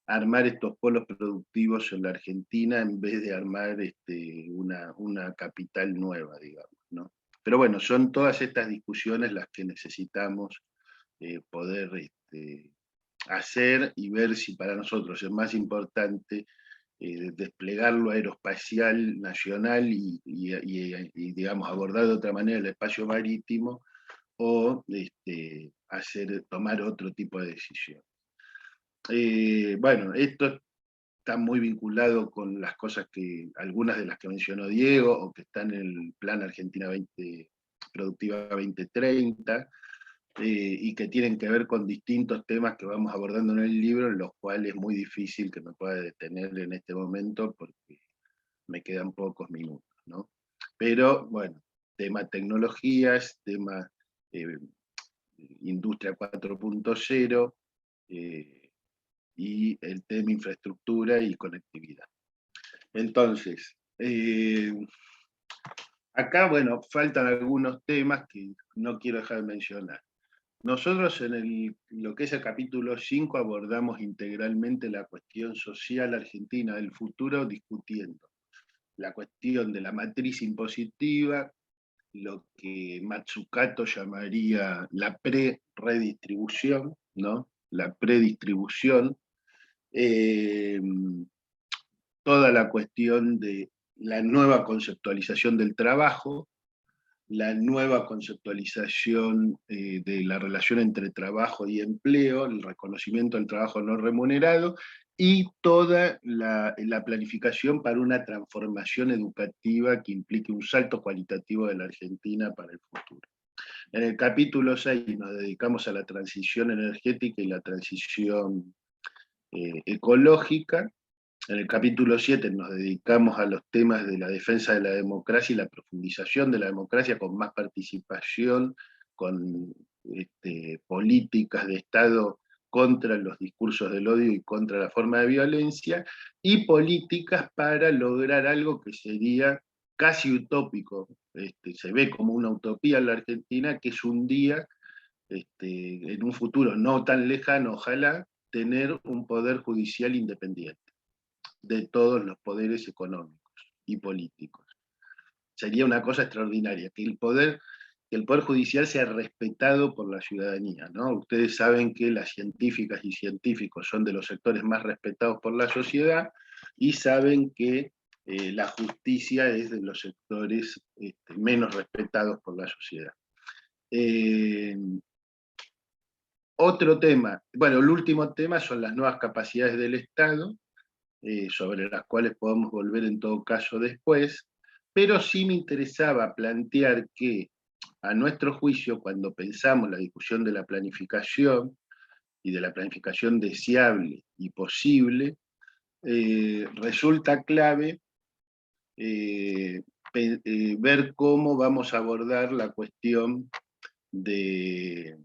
armar estos polos productivos en la Argentina en vez de armar una capital nueva, digamos, ¿no? Pero bueno, son todas estas discusiones las que necesitamos poder hacer y ver si para nosotros es más importante desplegar lo aeroespacial nacional y, digamos, abordar de otra manera el espacio marítimo o tomar otro tipo de decisión. Bueno, esto está muy vinculado con las cosas algunas de las que mencionó Diego, o que están en el Plan Argentina Productiva 2030, y que tienen que ver con distintos temas que vamos abordando en el libro, en los cuales es muy difícil que me pueda detener en este momento, porque me quedan pocos minutos, ¿no? Pero, bueno, tema tecnologías, tema industria 4.0, y el tema infraestructura y conectividad. Entonces, acá, bueno, faltan algunos temas que no quiero dejar de mencionar. Nosotros en lo que es el capítulo 5 abordamos integralmente la cuestión social argentina del futuro, discutiendo la cuestión de la matriz impositiva, lo que Mazzucato llamaría la pre-redistribución, ¿no? La predistribución, toda la cuestión de la nueva conceptualización del trabajo, la nueva conceptualización de la relación entre trabajo y empleo, el reconocimiento del trabajo no remunerado, y toda la planificación para una transformación educativa que implique un salto cualitativo de la Argentina para el futuro. En el capítulo 6 nos dedicamos a la transición energética y la transición ecológica. En el capítulo 7 nos dedicamos a los temas de la defensa de la democracia y la profundización de la democracia con más participación, con políticas de Estado contra los discursos del odio y contra la forma de violencia, y políticas para lograr algo que sería casi utópico, se ve como una utopía en la Argentina, que es un día, en un futuro no tan lejano, ojalá, tener un poder judicial independiente de todos los poderes económicos y políticos. Sería una cosa extraordinaria, que el poder judicial sea respetado por la ciudadanía, ¿no? Ustedes saben que las científicas y científicos son de los sectores más respetados por la sociedad, y saben que la justicia es de los sectores menos respetados por la sociedad. Otro tema, bueno, el último tema son las nuevas capacidades del Estado, sobre las cuales podemos volver en todo caso después, pero sí me interesaba plantear que, a nuestro juicio, cuando pensamos la discusión de la planificación, y de la planificación deseable y posible, resulta clave ver cómo vamos a abordar la cuestión de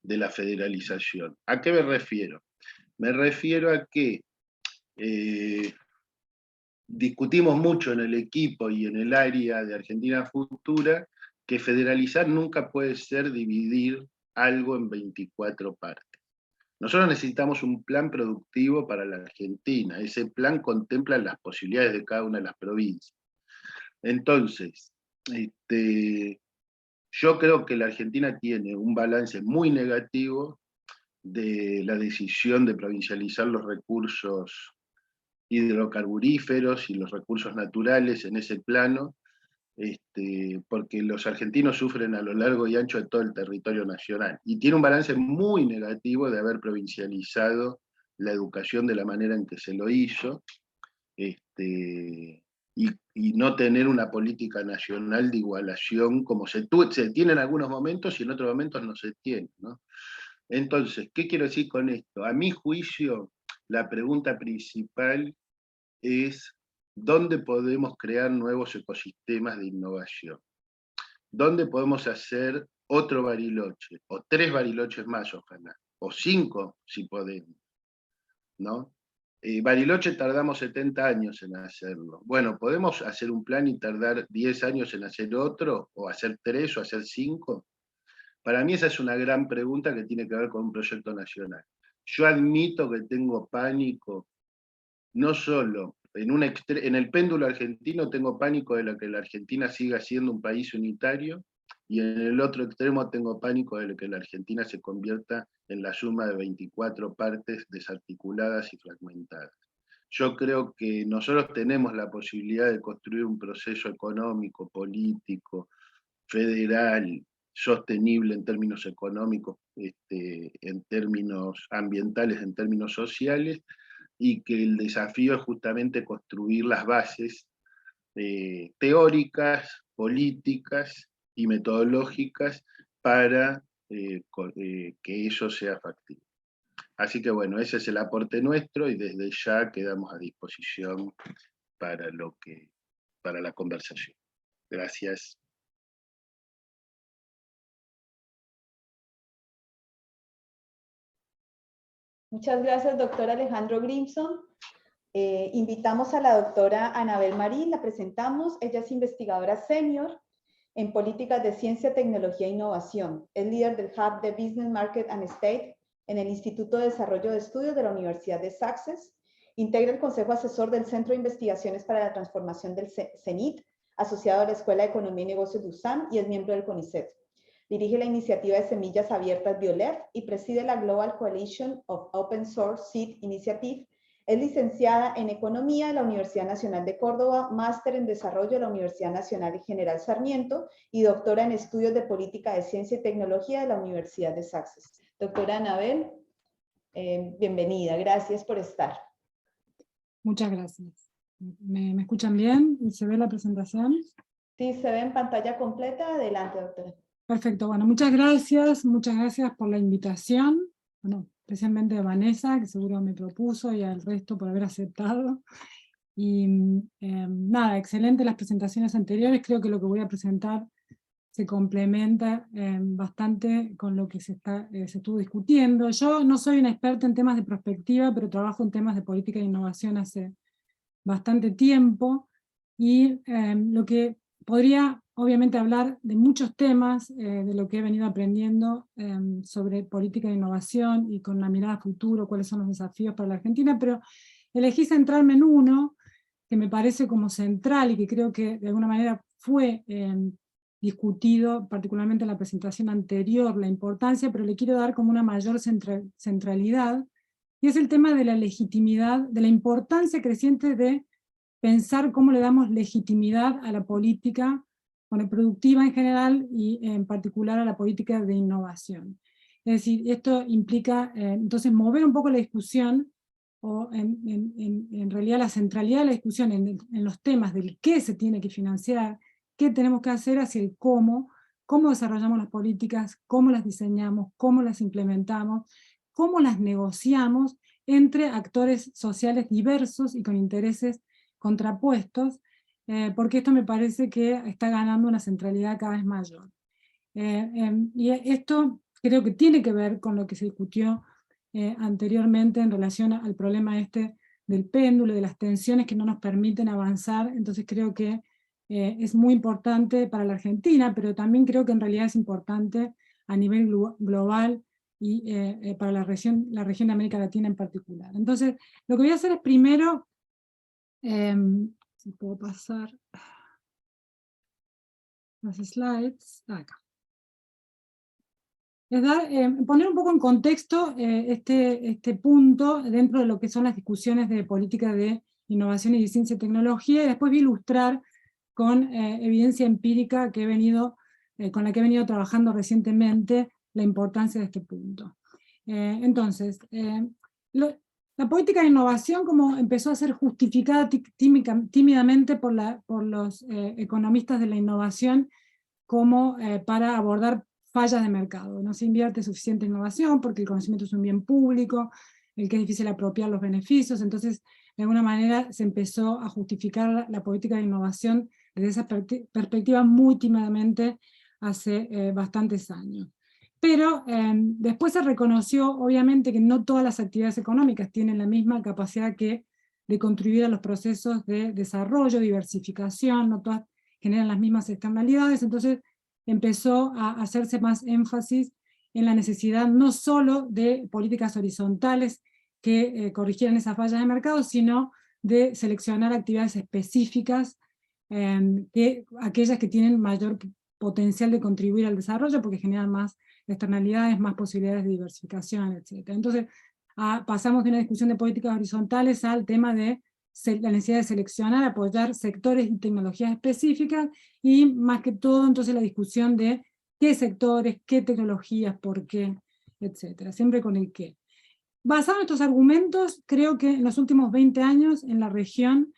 la federalización. ¿A qué me refiero? Me refiero a que discutimos mucho en el equipo y en el área de Argentina Futura que federalizar nunca puede ser dividir algo en 24 partes. Nosotros necesitamos un plan productivo para la Argentina. Ese plan contempla las posibilidades de cada una de las provincias. Entonces, yo creo que la Argentina tiene un balance muy negativo de la decisión de provincializar los recursos hidrocarburíferos y los recursos naturales en ese plano, porque los argentinos sufren a lo largo y ancho de todo el territorio nacional, y tiene un balance muy negativo de haber provincializado la educación de la manera en que se lo hizo, y no tener una política nacional de igualación como se tiene en algunos momentos y en otros momentos no se tiene, ¿no? Entonces, ¿qué quiero decir con esto? A mi juicio, la pregunta principal es dónde podemos crear nuevos ecosistemas de innovación, dónde podemos hacer otro Bariloche, o 3 Bariloches más, ojalá, o 5 si podemos, ¿no? Bariloche tardamos 70 años en hacerlo. Bueno, ¿podemos hacer un plan y tardar 10 años en hacer otro? ¿O hacer 3 o hacer 5? Para mí esa es una gran pregunta que tiene que ver con un proyecto nacional. Yo admito que tengo pánico, no solo en el péndulo argentino tengo pánico de que la Argentina siga siendo un país unitario, y en el otro extremo tengo pánico de que la Argentina se convierta en la suma de 24 partes desarticuladas y fragmentadas. Yo creo que nosotros tenemos la posibilidad de construir un proceso económico, político, federal, sostenible en términos económicos, en términos ambientales, en términos sociales, y que el desafío es justamente construir las bases teóricas, políticas y metodológicas para que eso sea factible. Así que bueno, ese es el aporte nuestro y desde ya quedamos a disposición para la conversación. Gracias. Muchas gracias, doctor Alejandro Grimson. Invitamos a la doctora Anabel Marín, la presentamos. Ella es investigadora senior en políticas de ciencia, tecnología e innovación. Es líder del Hub de Business, Market and State en el Instituto de Desarrollo de Estudios de la Universidad de Sussex. Integra el Consejo Asesor del Centro de Investigaciones para la Transformación del CENIT, asociado a la Escuela de Economía y Negocios de USAM, y es miembro del CONICET. Dirige la iniciativa de semillas abiertas BioLEF y preside la Global Coalition of Open Source Seed Initiative. Es licenciada en Economía de la Universidad Nacional de Córdoba, máster en Desarrollo de la Universidad Nacional General Sarmiento y doctora en Estudios de Política de Ciencia y Tecnología de la Universidad de Sussex. Doctora Anabel, bienvenida, gracias por estar. Muchas gracias. ¿Me escuchan bien? ¿Y se ve la presentación? Sí, se ve en pantalla completa. Adelante, doctora. Perfecto, bueno, muchas gracias por la invitación. Bueno, especialmente a Vanessa, que seguro me propuso, y al resto por haber aceptado. Y nada, excelente las presentaciones anteriores. Creo que lo que voy a presentar se complementa bastante con lo que se estuvo discutiendo. Yo no soy una experta en temas de prospectiva, pero trabajo en temas de política e innovación hace bastante tiempo, y lo que podría obviamente hablar de muchos temas, de lo que he venido aprendiendo sobre política de innovación y con una mirada a futuro, cuáles son los desafíos para la Argentina, pero elegí centrarme en uno que me parece como central y que creo que de alguna manera fue discutido, particularmente en la presentación anterior, la importancia, pero le quiero dar como una mayor centralidad, y es el tema de la legitimidad, de la importancia creciente de pensar cómo le damos legitimidad a la política, bueno, productiva en general y en particular a la política de innovación. Es decir, esto implica entonces mover un poco la discusión, o en realidad la centralidad de la discusión en los temas del qué se tiene que financiar, qué tenemos que hacer, hacia el cómo desarrollamos las políticas, cómo las diseñamos, cómo las implementamos, cómo las negociamos entre actores sociales diversos y con intereses contrapuestos, porque esto me parece que está ganando una centralidad cada vez mayor. Y esto creo que tiene que ver con lo que se discutió anteriormente en relación al problema del péndulo, de las tensiones que no nos permiten avanzar. Entonces creo que es muy importante para la Argentina, pero también creo que en realidad es importante a nivel global y para la región de América Latina en particular. Entonces, lo que voy a hacer es primero, si puedo pasar los slides, acá. Es poner un poco en contexto este punto dentro de lo que son las discusiones de política de innovación y de ciencia y tecnología, y después voy a ilustrar con evidencia empírica con la que he venido trabajando recientemente la importancia de este punto. Entonces, la política de innovación, como empezó a ser justificada tímidamente por los economistas de la innovación, como para abordar fallas de mercado. No se invierte suficiente innovación porque el conocimiento es un bien público, el que es difícil apropiar los beneficios. Entonces, de alguna manera se empezó a justificar la política de innovación desde esa perspectiva muy tímidamente hace bastantes años. pero después se reconoció, obviamente, que no todas las actividades económicas tienen la misma capacidad de contribuir a los procesos de desarrollo, diversificación, no todas generan las mismas externalidades, entonces empezó a hacerse más énfasis en la necesidad no solo de políticas horizontales que corrigieran esas fallas de mercado, sino de seleccionar actividades específicas, aquellas que tienen mayor potencial de contribuir al desarrollo porque generan más externalidades, más posibilidades de diversificación, etc. Entonces pasamos de una discusión de políticas horizontales al tema de la necesidad de seleccionar, apoyar sectores y tecnologías específicas, y más que todo entonces la discusión de qué sectores, qué tecnologías, por qué, etc. Siempre con el qué. Basado en estos argumentos, creo que en los últimos 20 años en la región,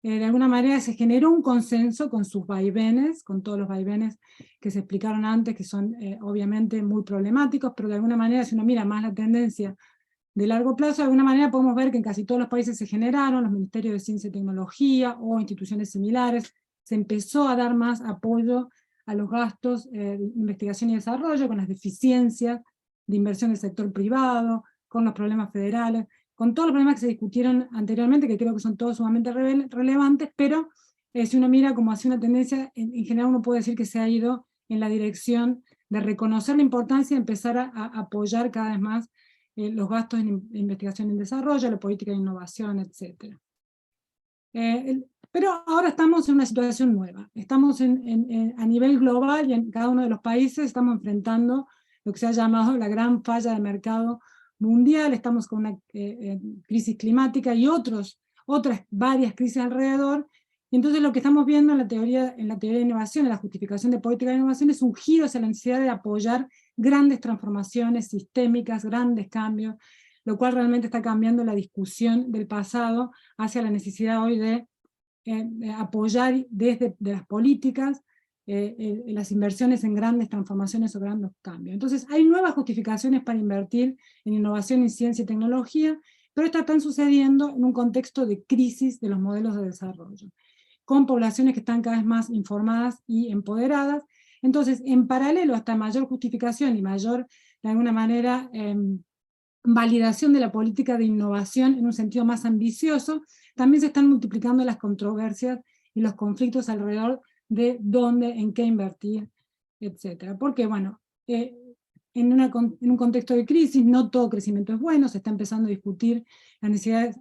de alguna manera se generó un consenso con sus vaivenes, con todos los vaivenes que se explicaron antes, que son obviamente muy problemáticos, pero de alguna manera si uno mira más la tendencia de largo plazo, de alguna manera podemos ver que en casi todos los países se generaron los ministerios de ciencia y tecnología o instituciones similares, se empezó a dar más apoyo a los gastos de investigación y desarrollo, con las deficiencias de inversión del sector privado, con los problemas federales, con todos los problemas que se discutieron anteriormente, que creo que son todos sumamente relevantes, pero si uno mira como hace una tendencia, en general uno puede decir que se ha ido en la dirección de reconocer la importancia y empezar a apoyar cada vez más los gastos en investigación y desarrollo, la política de innovación, etc. Pero ahora estamos en una situación nueva. Estamos a nivel global y en cada uno de los países estamos enfrentando lo que se ha llamado la gran falla de mercado mundial. Estamos con una crisis climática y otras varias crisis alrededor. Y entonces lo que estamos viendo en la teoría de innovación, en la justificación de política de innovación, es un giro hacia la necesidad de apoyar grandes transformaciones sistémicas, grandes cambios, lo cual realmente está cambiando la discusión del pasado hacia la necesidad hoy de apoyar desde las políticas las inversiones en grandes transformaciones o grandes cambios. Entonces hay nuevas justificaciones para invertir en innovación en ciencia y tecnología, pero estas están sucediendo en un contexto de crisis de los modelos de desarrollo, con poblaciones que están cada vez más informadas y empoderadas. Entonces, en paralelo a esta mayor justificación y mayor, de alguna manera, validación de la política de innovación en un sentido más ambicioso, también se están multiplicando las controversias y los conflictos alrededor de dónde, en qué invertir, etc. Porque, bueno, en un contexto de crisis no todo crecimiento es bueno, se está empezando a discutir la necesidad,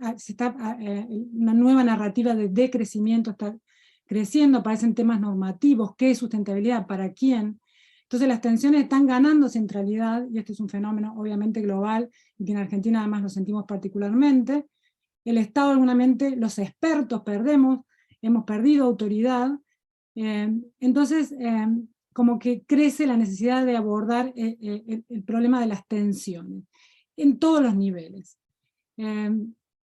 una nueva narrativa de decrecimiento está creciendo, aparecen temas normativos, qué es sustentabilidad, para quién. Entonces las tensiones están ganando centralidad, y este es un fenómeno obviamente global, y que en Argentina además lo sentimos particularmente. El Estado, algunamente, los expertos hemos perdido autoridad, entonces como que crece la necesidad de abordar el problema de las tensiones, en todos los niveles.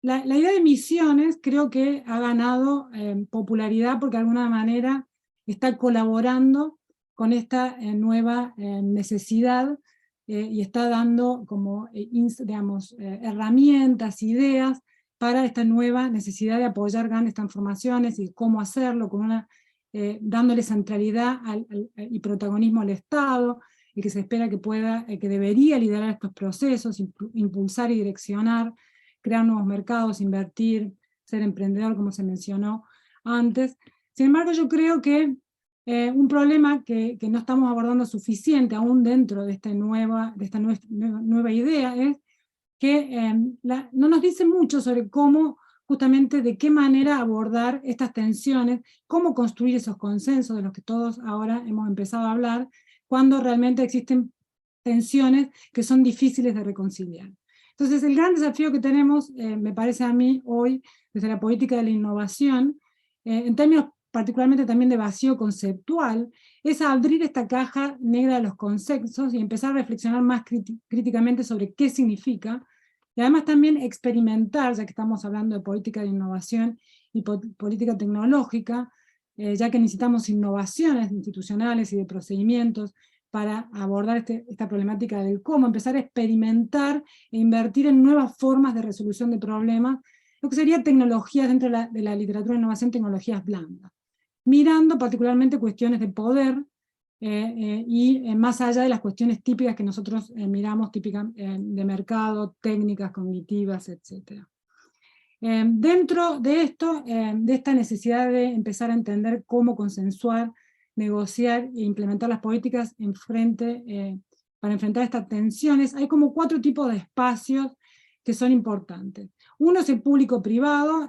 La idea de misiones creo que ha ganado popularidad porque de alguna manera está colaborando con esta nueva necesidad y está dando como, digamos, herramientas, ideas para esta nueva necesidad de apoyar grandes transformaciones y cómo hacerlo, con dándole centralidad y protagonismo al Estado, y que se espera que que debería liderar estos procesos, impulsar y direccionar, crear nuevos mercados, invertir, ser emprendedor, como se mencionó antes. Sin embargo, yo creo que un problema que no estamos abordando suficiente aún dentro de esta nueva idea es que no nos dice mucho sobre cómo, justamente de qué manera abordar estas tensiones, cómo construir esos consensos de los que todos ahora hemos empezado a hablar, cuando realmente existen tensiones que son difíciles de reconciliar. Entonces el gran desafío que tenemos, me parece a mí hoy, desde la política de la innovación, en términos particularmente también de vacío conceptual, es abrir esta caja negra de los consensos y empezar a reflexionar más críticamente sobre qué significa, y además también experimentar, ya que estamos hablando de política de innovación y política tecnológica, ya que necesitamos innovaciones institucionales y de procedimientos para abordar esta problemática del cómo empezar a experimentar e invertir en nuevas formas de resolución de problemas, lo que sería tecnologías dentro de la literatura de innovación, tecnologías blandas, mirando particularmente cuestiones de poder, y más allá de las cuestiones típicas que nosotros miramos, típicas de mercado, técnicas cognitivas, etc. Dentro de esto, de esta necesidad de empezar a entender cómo consensuar, negociar e implementar las políticas para enfrentar estas tensiones, hay como 4 tipos de espacios que son importantes. Uno es el público-privado.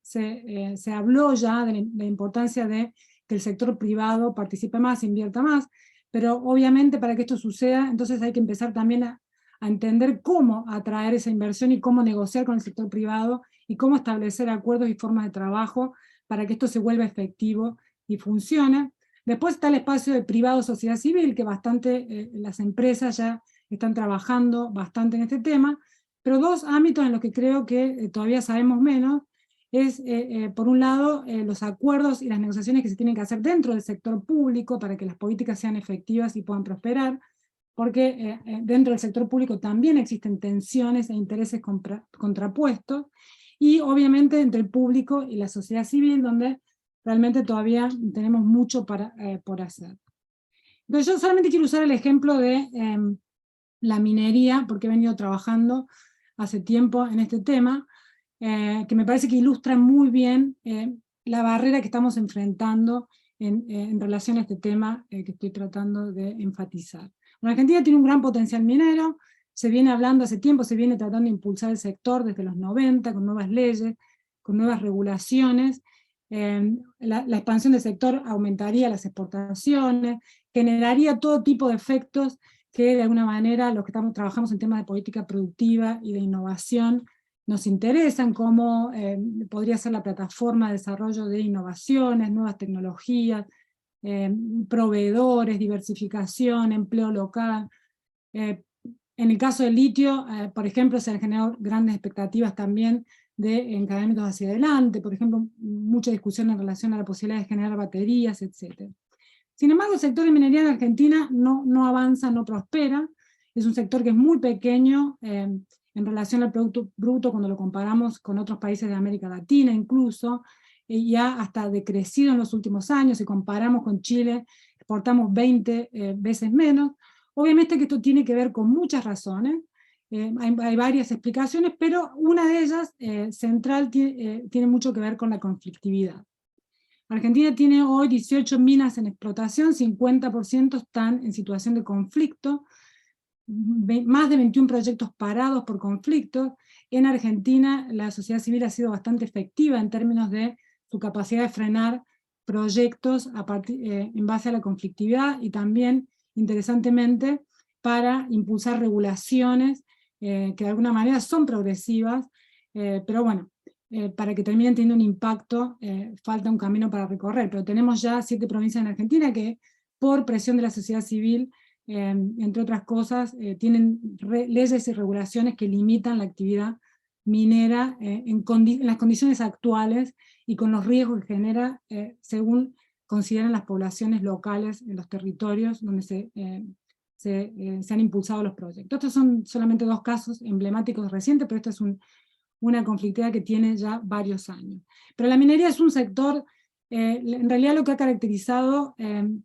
Se habló ya de la importancia de que el sector privado participe más, invierta más, pero obviamente para que esto suceda, entonces hay que empezar también a entender cómo atraer esa inversión y cómo negociar con el sector privado y cómo establecer acuerdos y formas de trabajo para que esto se vuelva efectivo y funcione. Después está el espacio de privado-sociedad civil, que las empresas ya están trabajando bastante en este tema, pero 2 ámbitos en los que creo que todavía sabemos menos es, por un lado, los acuerdos y las negociaciones que se tienen que hacer dentro del sector público para que las políticas sean efectivas y puedan prosperar, porque dentro del sector público también existen tensiones e intereses contrapuestos, y obviamente entre el público y la sociedad civil, donde realmente todavía tenemos mucho por hacer. Entonces yo solamente quiero usar el ejemplo de la minería, porque he venido trabajando hace tiempo en este tema, que me parece que ilustra muy bien la barrera que estamos enfrentando en relación a este tema que estoy tratando de enfatizar. Bueno, Argentina tiene un gran potencial minero, se viene hablando hace tiempo, se viene tratando de impulsar el sector desde los 90, con nuevas leyes, con nuevas regulaciones. La expansión del sector aumentaría las exportaciones, generaría todo tipo de efectos que de alguna manera los que trabajamos en temas de política productiva y de innovación nos interesan, como podría ser la plataforma de desarrollo de innovaciones, nuevas tecnologías, proveedores, diversificación, empleo local. En el caso del litio, por ejemplo, se han generado grandes expectativas también de encadenamientos hacia adelante, por ejemplo, mucha discusión en relación a la posibilidad de generar baterías, etc. Sin embargo, el sector de minería en Argentina no avanza, no prospera. Es un sector que es muy pequeño en relación al Producto Bruto cuando lo comparamos con otros países de América Latina incluso, y ha hasta decrecido en los últimos años. Si comparamos con Chile, exportamos 20 veces menos. Obviamente que esto tiene que ver con muchas razones, hay varias explicaciones, pero una de ellas, central, tiene mucho que ver con la conflictividad. Argentina tiene hoy 18 minas en explotación, 50% están en situación de conflicto, más de 21 proyectos parados por conflictos. En Argentina la sociedad civil ha sido bastante efectiva en términos de su capacidad de frenar proyectos en base a la conflictividad, y también, interesantemente, para impulsar regulaciones que de alguna manera son progresivas, pero bueno, para que terminen teniendo un impacto, falta un camino para recorrer, pero tenemos ya 7 provincias en Argentina que, por presión de la sociedad civil, entre otras cosas, tienen leyes y regulaciones que limitan la actividad minera en las condiciones actuales y con los riesgos que genera, según consideran las poblaciones locales en los territorios donde se han impulsado los proyectos. Estos son solamente 2 casos emblemáticos recientes, pero esta es una conflictividad que tiene ya varios años. Pero la minería es un sector, en realidad lo que ha caracterizado en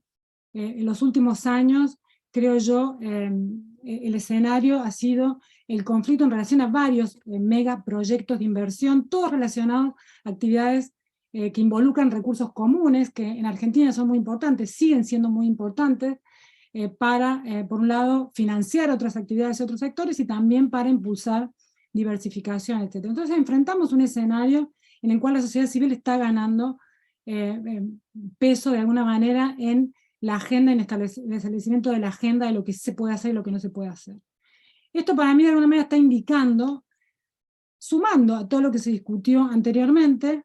los últimos años, creo yo, el escenario ha sido el conflicto en relación a varios megaproyectos de inversión, todos relacionados a actividades que involucran recursos comunes, que en Argentina son muy importantes, siguen siendo muy importantes, para, por un lado, financiar otras actividades y otros sectores, y también para impulsar diversificación, etc. Entonces enfrentamos un escenario en el cual la sociedad civil está ganando peso de alguna manera en la agenda, en el establecimiento de la agenda de lo que se puede hacer y lo que no se puede hacer. Esto para mí de alguna manera está indicando, sumando a todo lo que se discutió anteriormente,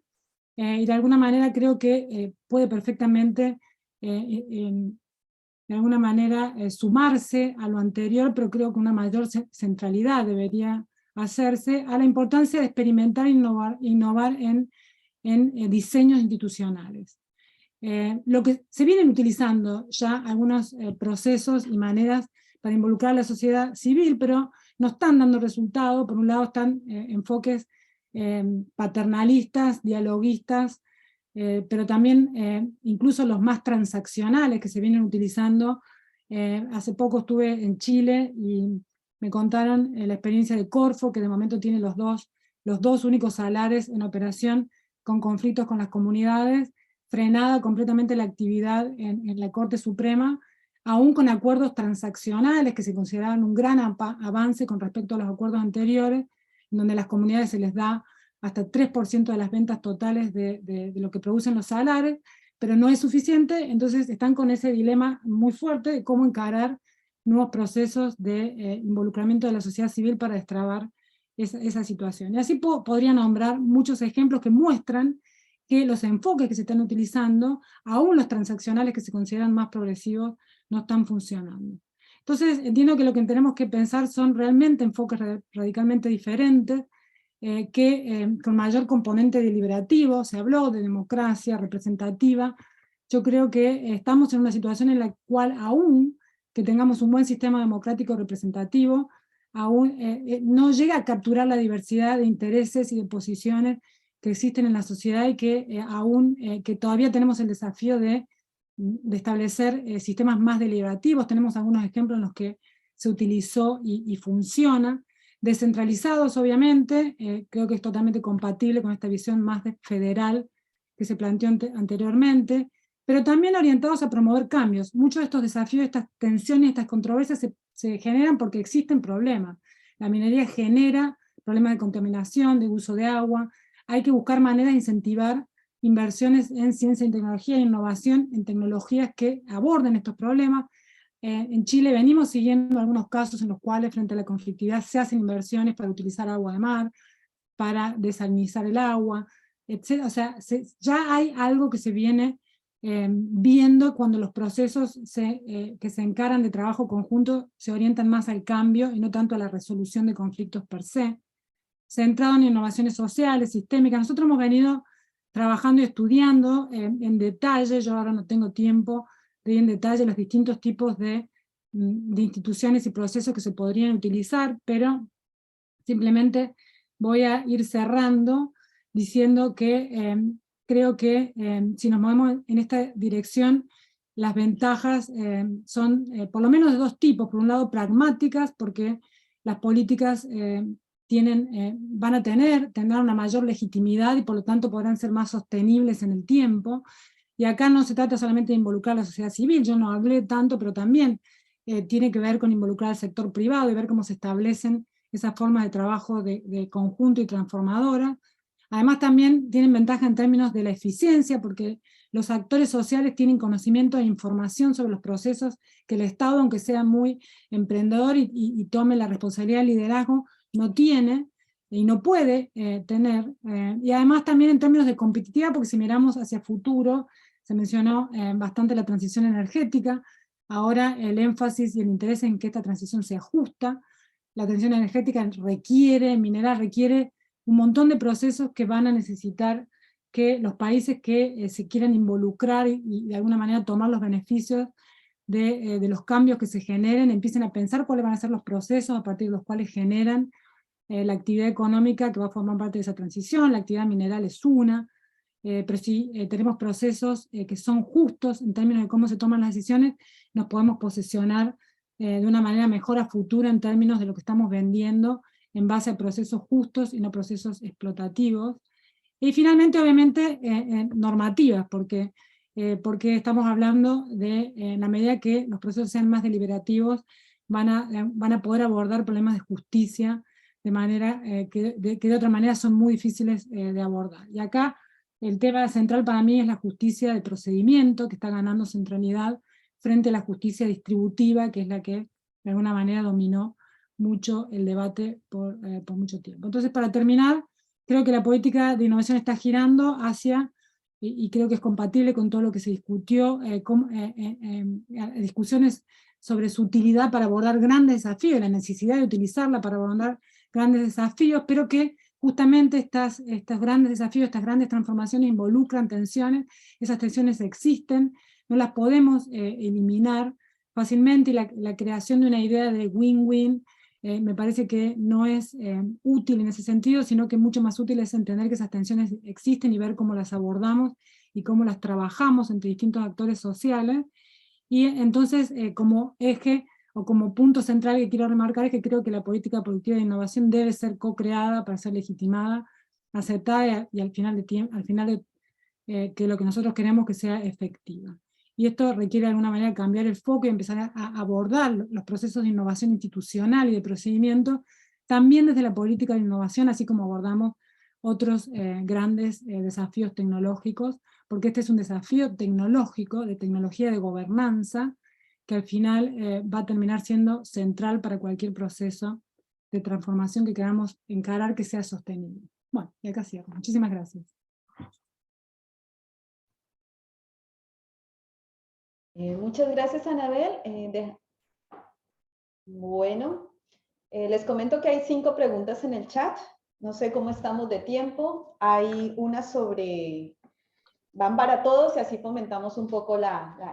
y de alguna manera creo que puede perfectamente de alguna manera sumarse a lo anterior, pero creo que una mayor centralidad debería hacerse a la importancia de experimentar e innovar en diseños institucionales. Lo que se vienen utilizando ya algunos procesos y maneras para involucrar a la sociedad civil, pero no están dando resultado. Por un lado están enfoques paternalistas, dialoguistas, pero también incluso los más transaccionales que se vienen utilizando. Hace poco estuve en Chile y me contaron la experiencia de Corfo, que de momento tiene los dos únicos salares en operación con conflictos con las comunidades, frenada completamente la actividad en la Corte Suprema, aún con acuerdos transaccionales que se consideraban un gran avance con respecto a los acuerdos anteriores, en donde a las comunidades se les da hasta 3% de las ventas totales de lo que producen los salares, pero no es suficiente. Entonces están con ese dilema muy fuerte de cómo encarar nuevos procesos de involucramiento de la sociedad civil para destrabar esa situación. Y así podría nombrar muchos ejemplos que muestran que los enfoques que se están utilizando, aún los transaccionales que se consideran más progresivos, no están funcionando. Entonces entiendo que lo que tenemos que pensar son realmente enfoques radicalmente diferentes, con mayor componente deliberativo. Se habló de democracia representativa. Yo creo que estamos en una situación en la cual, aún que tengamos un buen sistema democrático representativo, aún no llega a capturar la diversidad de intereses y de posiciones que existen en la sociedad, y que que todavía tenemos el desafío de establecer sistemas más deliberativos. Tenemos algunos ejemplos en los que se utilizó y funciona. Descentralizados, obviamente, creo que es totalmente compatible con esta visión más federal que se planteó anteriormente, pero también orientados a promover cambios. Muchos de estos desafíos, estas tensiones, estas controversias se generan porque existen problemas. La minería genera problemas de contaminación, de uso de agua. Hay que buscar maneras de incentivar inversiones en ciencia y tecnología e innovación en tecnologías que aborden estos problemas. En Chile venimos siguiendo algunos casos en los cuales frente a la conflictividad se hacen inversiones para utilizar agua de mar, para desalinizar el agua, etc. O sea, ya hay algo que se viene viendo cuando los procesos que se encaran de trabajo conjunto se orientan más al cambio y no tanto a la resolución de conflictos per se, centrado en innovaciones sociales, sistémicas. Nosotros hemos venido trabajando y estudiando en detalle, yo ahora no tengo tiempo de ir en detalle los distintos tipos de instituciones y procesos que se podrían utilizar, pero simplemente voy a ir cerrando diciendo que creo que si nos movemos en esta dirección, las ventajas son por lo menos de dos tipos. Por un lado, pragmáticas, porque las políticas tendrán una mayor legitimidad y por lo tanto podrán ser más sostenibles en el tiempo. Y acá no se trata solamente de involucrar a la sociedad civil, yo no hablé tanto, pero también tiene que ver con involucrar al sector privado y ver cómo se establecen esas formas de trabajo de conjunto y transformadora. Además también tienen ventaja en términos de la eficiencia, porque los actores sociales tienen conocimiento e información sobre los procesos que el Estado, aunque sea muy emprendedor y tome la responsabilidad del liderazgo, no tiene y no puede tener. Y además también en términos de competitividad, porque si miramos hacia futuro, se mencionó bastante la transición energética. Ahora el énfasis y el interés en que esta transición sea justa. La transición energética mineral requiere un montón de procesos que van a necesitar que los países que se quieran involucrar y de alguna manera tomar los beneficios de los cambios que se generen, empiecen a pensar cuáles van a ser los procesos a partir de los cuales generan la actividad económica que va a formar parte de esa transición. La actividad mineral es una, pero si tenemos procesos que son justos en términos de cómo se toman las decisiones, nos podemos posicionar de una manera mejor a futuro en términos de lo que estamos vendiendo en base a procesos justos y no procesos explotativos. Y finalmente, obviamente, normativas, porque estamos hablando de, en la medida que los procesos sean más deliberativos, van a poder abordar problemas de justicia de manera que de otra manera son muy difíciles de abordar. Y acá el tema central para mí es la justicia de procedimiento, que está ganando centralidad frente a la justicia distributiva, que es la que de alguna manera dominó mucho el debate por mucho tiempo. Entonces, para terminar, creo que la política de innovación está girando hacia, y creo que es compatible con todo lo que se discutió, discusiones sobre su utilidad para abordar grandes desafíos, la necesidad de utilizarla para abordar grandes desafíos, pero que justamente estos grandes desafíos, estas grandes transformaciones involucran tensiones, esas tensiones existen, no las podemos eliminar fácilmente, y la creación de una idea de win-win me parece que no es útil en ese sentido, sino que mucho más útil es entender que esas tensiones existen y ver cómo las abordamos, y cómo las trabajamos entre distintos actores sociales. Y entonces, como eje o como punto central que quiero remarcar es que creo que la política productiva de innovación debe ser co-creada para ser legitimada, aceptada y al final que lo que nosotros queremos que sea efectiva. Y esto requiere de alguna manera cambiar el foco y empezar a abordar los procesos de innovación institucional y de procedimiento también desde la política de innovación, así como abordamos otros grandes desafíos tecnológicos, porque este es un desafío tecnológico, de tecnología de gobernanza, que al final va a terminar siendo central para cualquier proceso de transformación que queramos encarar que sea sostenible. Bueno, y acá cierro. Muchísimas gracias. Muchas gracias, Anabel. Bueno, les comento que hay 5 preguntas en el chat. No sé cómo estamos de tiempo. Hay una sobre... Van para todos y así fomentamos un poco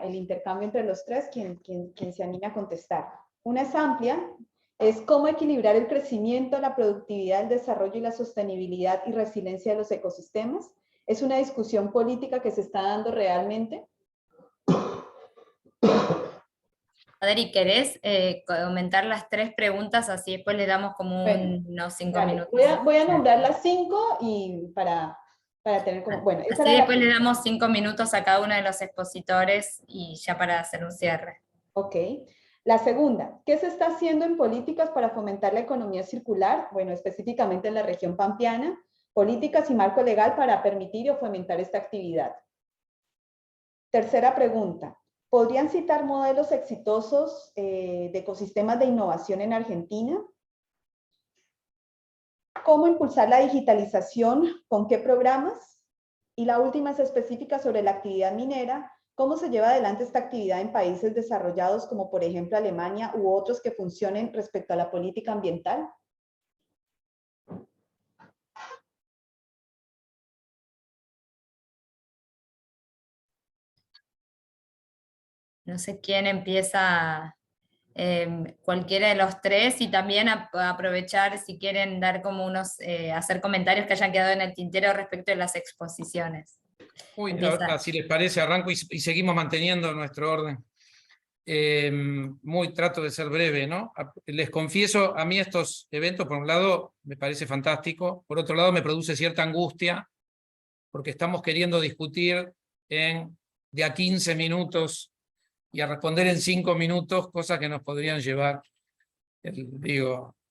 el intercambio entre los tres, quien se anime a contestar. Una es amplia, es cómo equilibrar el crecimiento, la productividad, el desarrollo y la sostenibilidad y resiliencia de los ecosistemas. Es una discusión política que se está dando realmente. Adri, ¿querés comentar las 3 preguntas? Así después le damos como unos 5 minutos. Voy a nombrar las 5 y para tener como... Bueno, esa así era después le damos 5 minutos a cada uno de los expositores y ya para hacer un cierre. Ok. La segunda, ¿qué se está haciendo en políticas para fomentar la economía circular? Bueno, específicamente en la región pampeana, políticas y marco legal para permitir o fomentar esta actividad. Tercera pregunta, ¿podrían citar modelos exitosos de ecosistemas de innovación en Argentina? ¿Cómo impulsar la digitalización? ¿Con qué programas? Y la última es específica sobre la actividad minera. ¿Cómo se lleva adelante esta actividad en países desarrollados como por ejemplo Alemania u otros que funcionen respecto a la política ambiental? No sé quién empieza, cualquiera de los 3, y también aprovechar si quieren dar como unos, hacer comentarios que hayan quedado en el tintero respecto de las exposiciones. Si les parece, arranco y seguimos manteniendo nuestro orden. Trato de ser breve, ¿no? Les confieso, a mí estos eventos, por un lado, me parece fantástico, por otro lado, me produce cierta angustia, porque estamos queriendo discutir de a 15 minutos y a responder en 5 minutos, cosas que nos podrían llevar,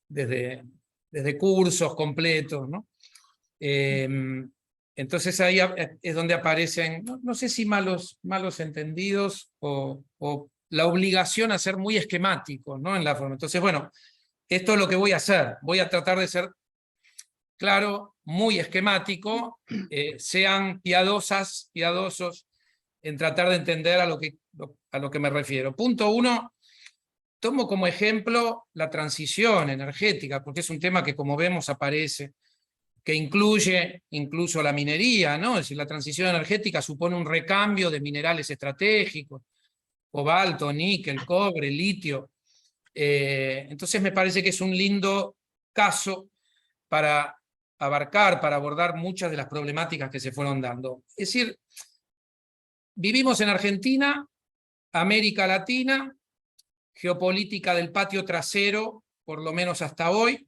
desde cursos completos, ¿no? Entonces ahí es donde aparecen, no sé si malos entendidos o la obligación a ser muy esquemático, ¿no? En la forma. Entonces, bueno, esto es lo que voy a hacer. Voy a tratar de ser claro, muy esquemático, sean piadosos en tratar de entender a lo que me refiero. Punto 1, tomo como ejemplo la transición energética, porque es un tema que, como vemos, aparece, que incluye incluso la minería, ¿no? Es decir, la transición energética supone un recambio de minerales estratégicos, cobalto, níquel, cobre, litio. Entonces me parece que es un lindo caso para abordar muchas de las problemáticas que se fueron dando. Es decir, vivimos en Argentina, América Latina, geopolítica del patio trasero, por lo menos hasta hoy.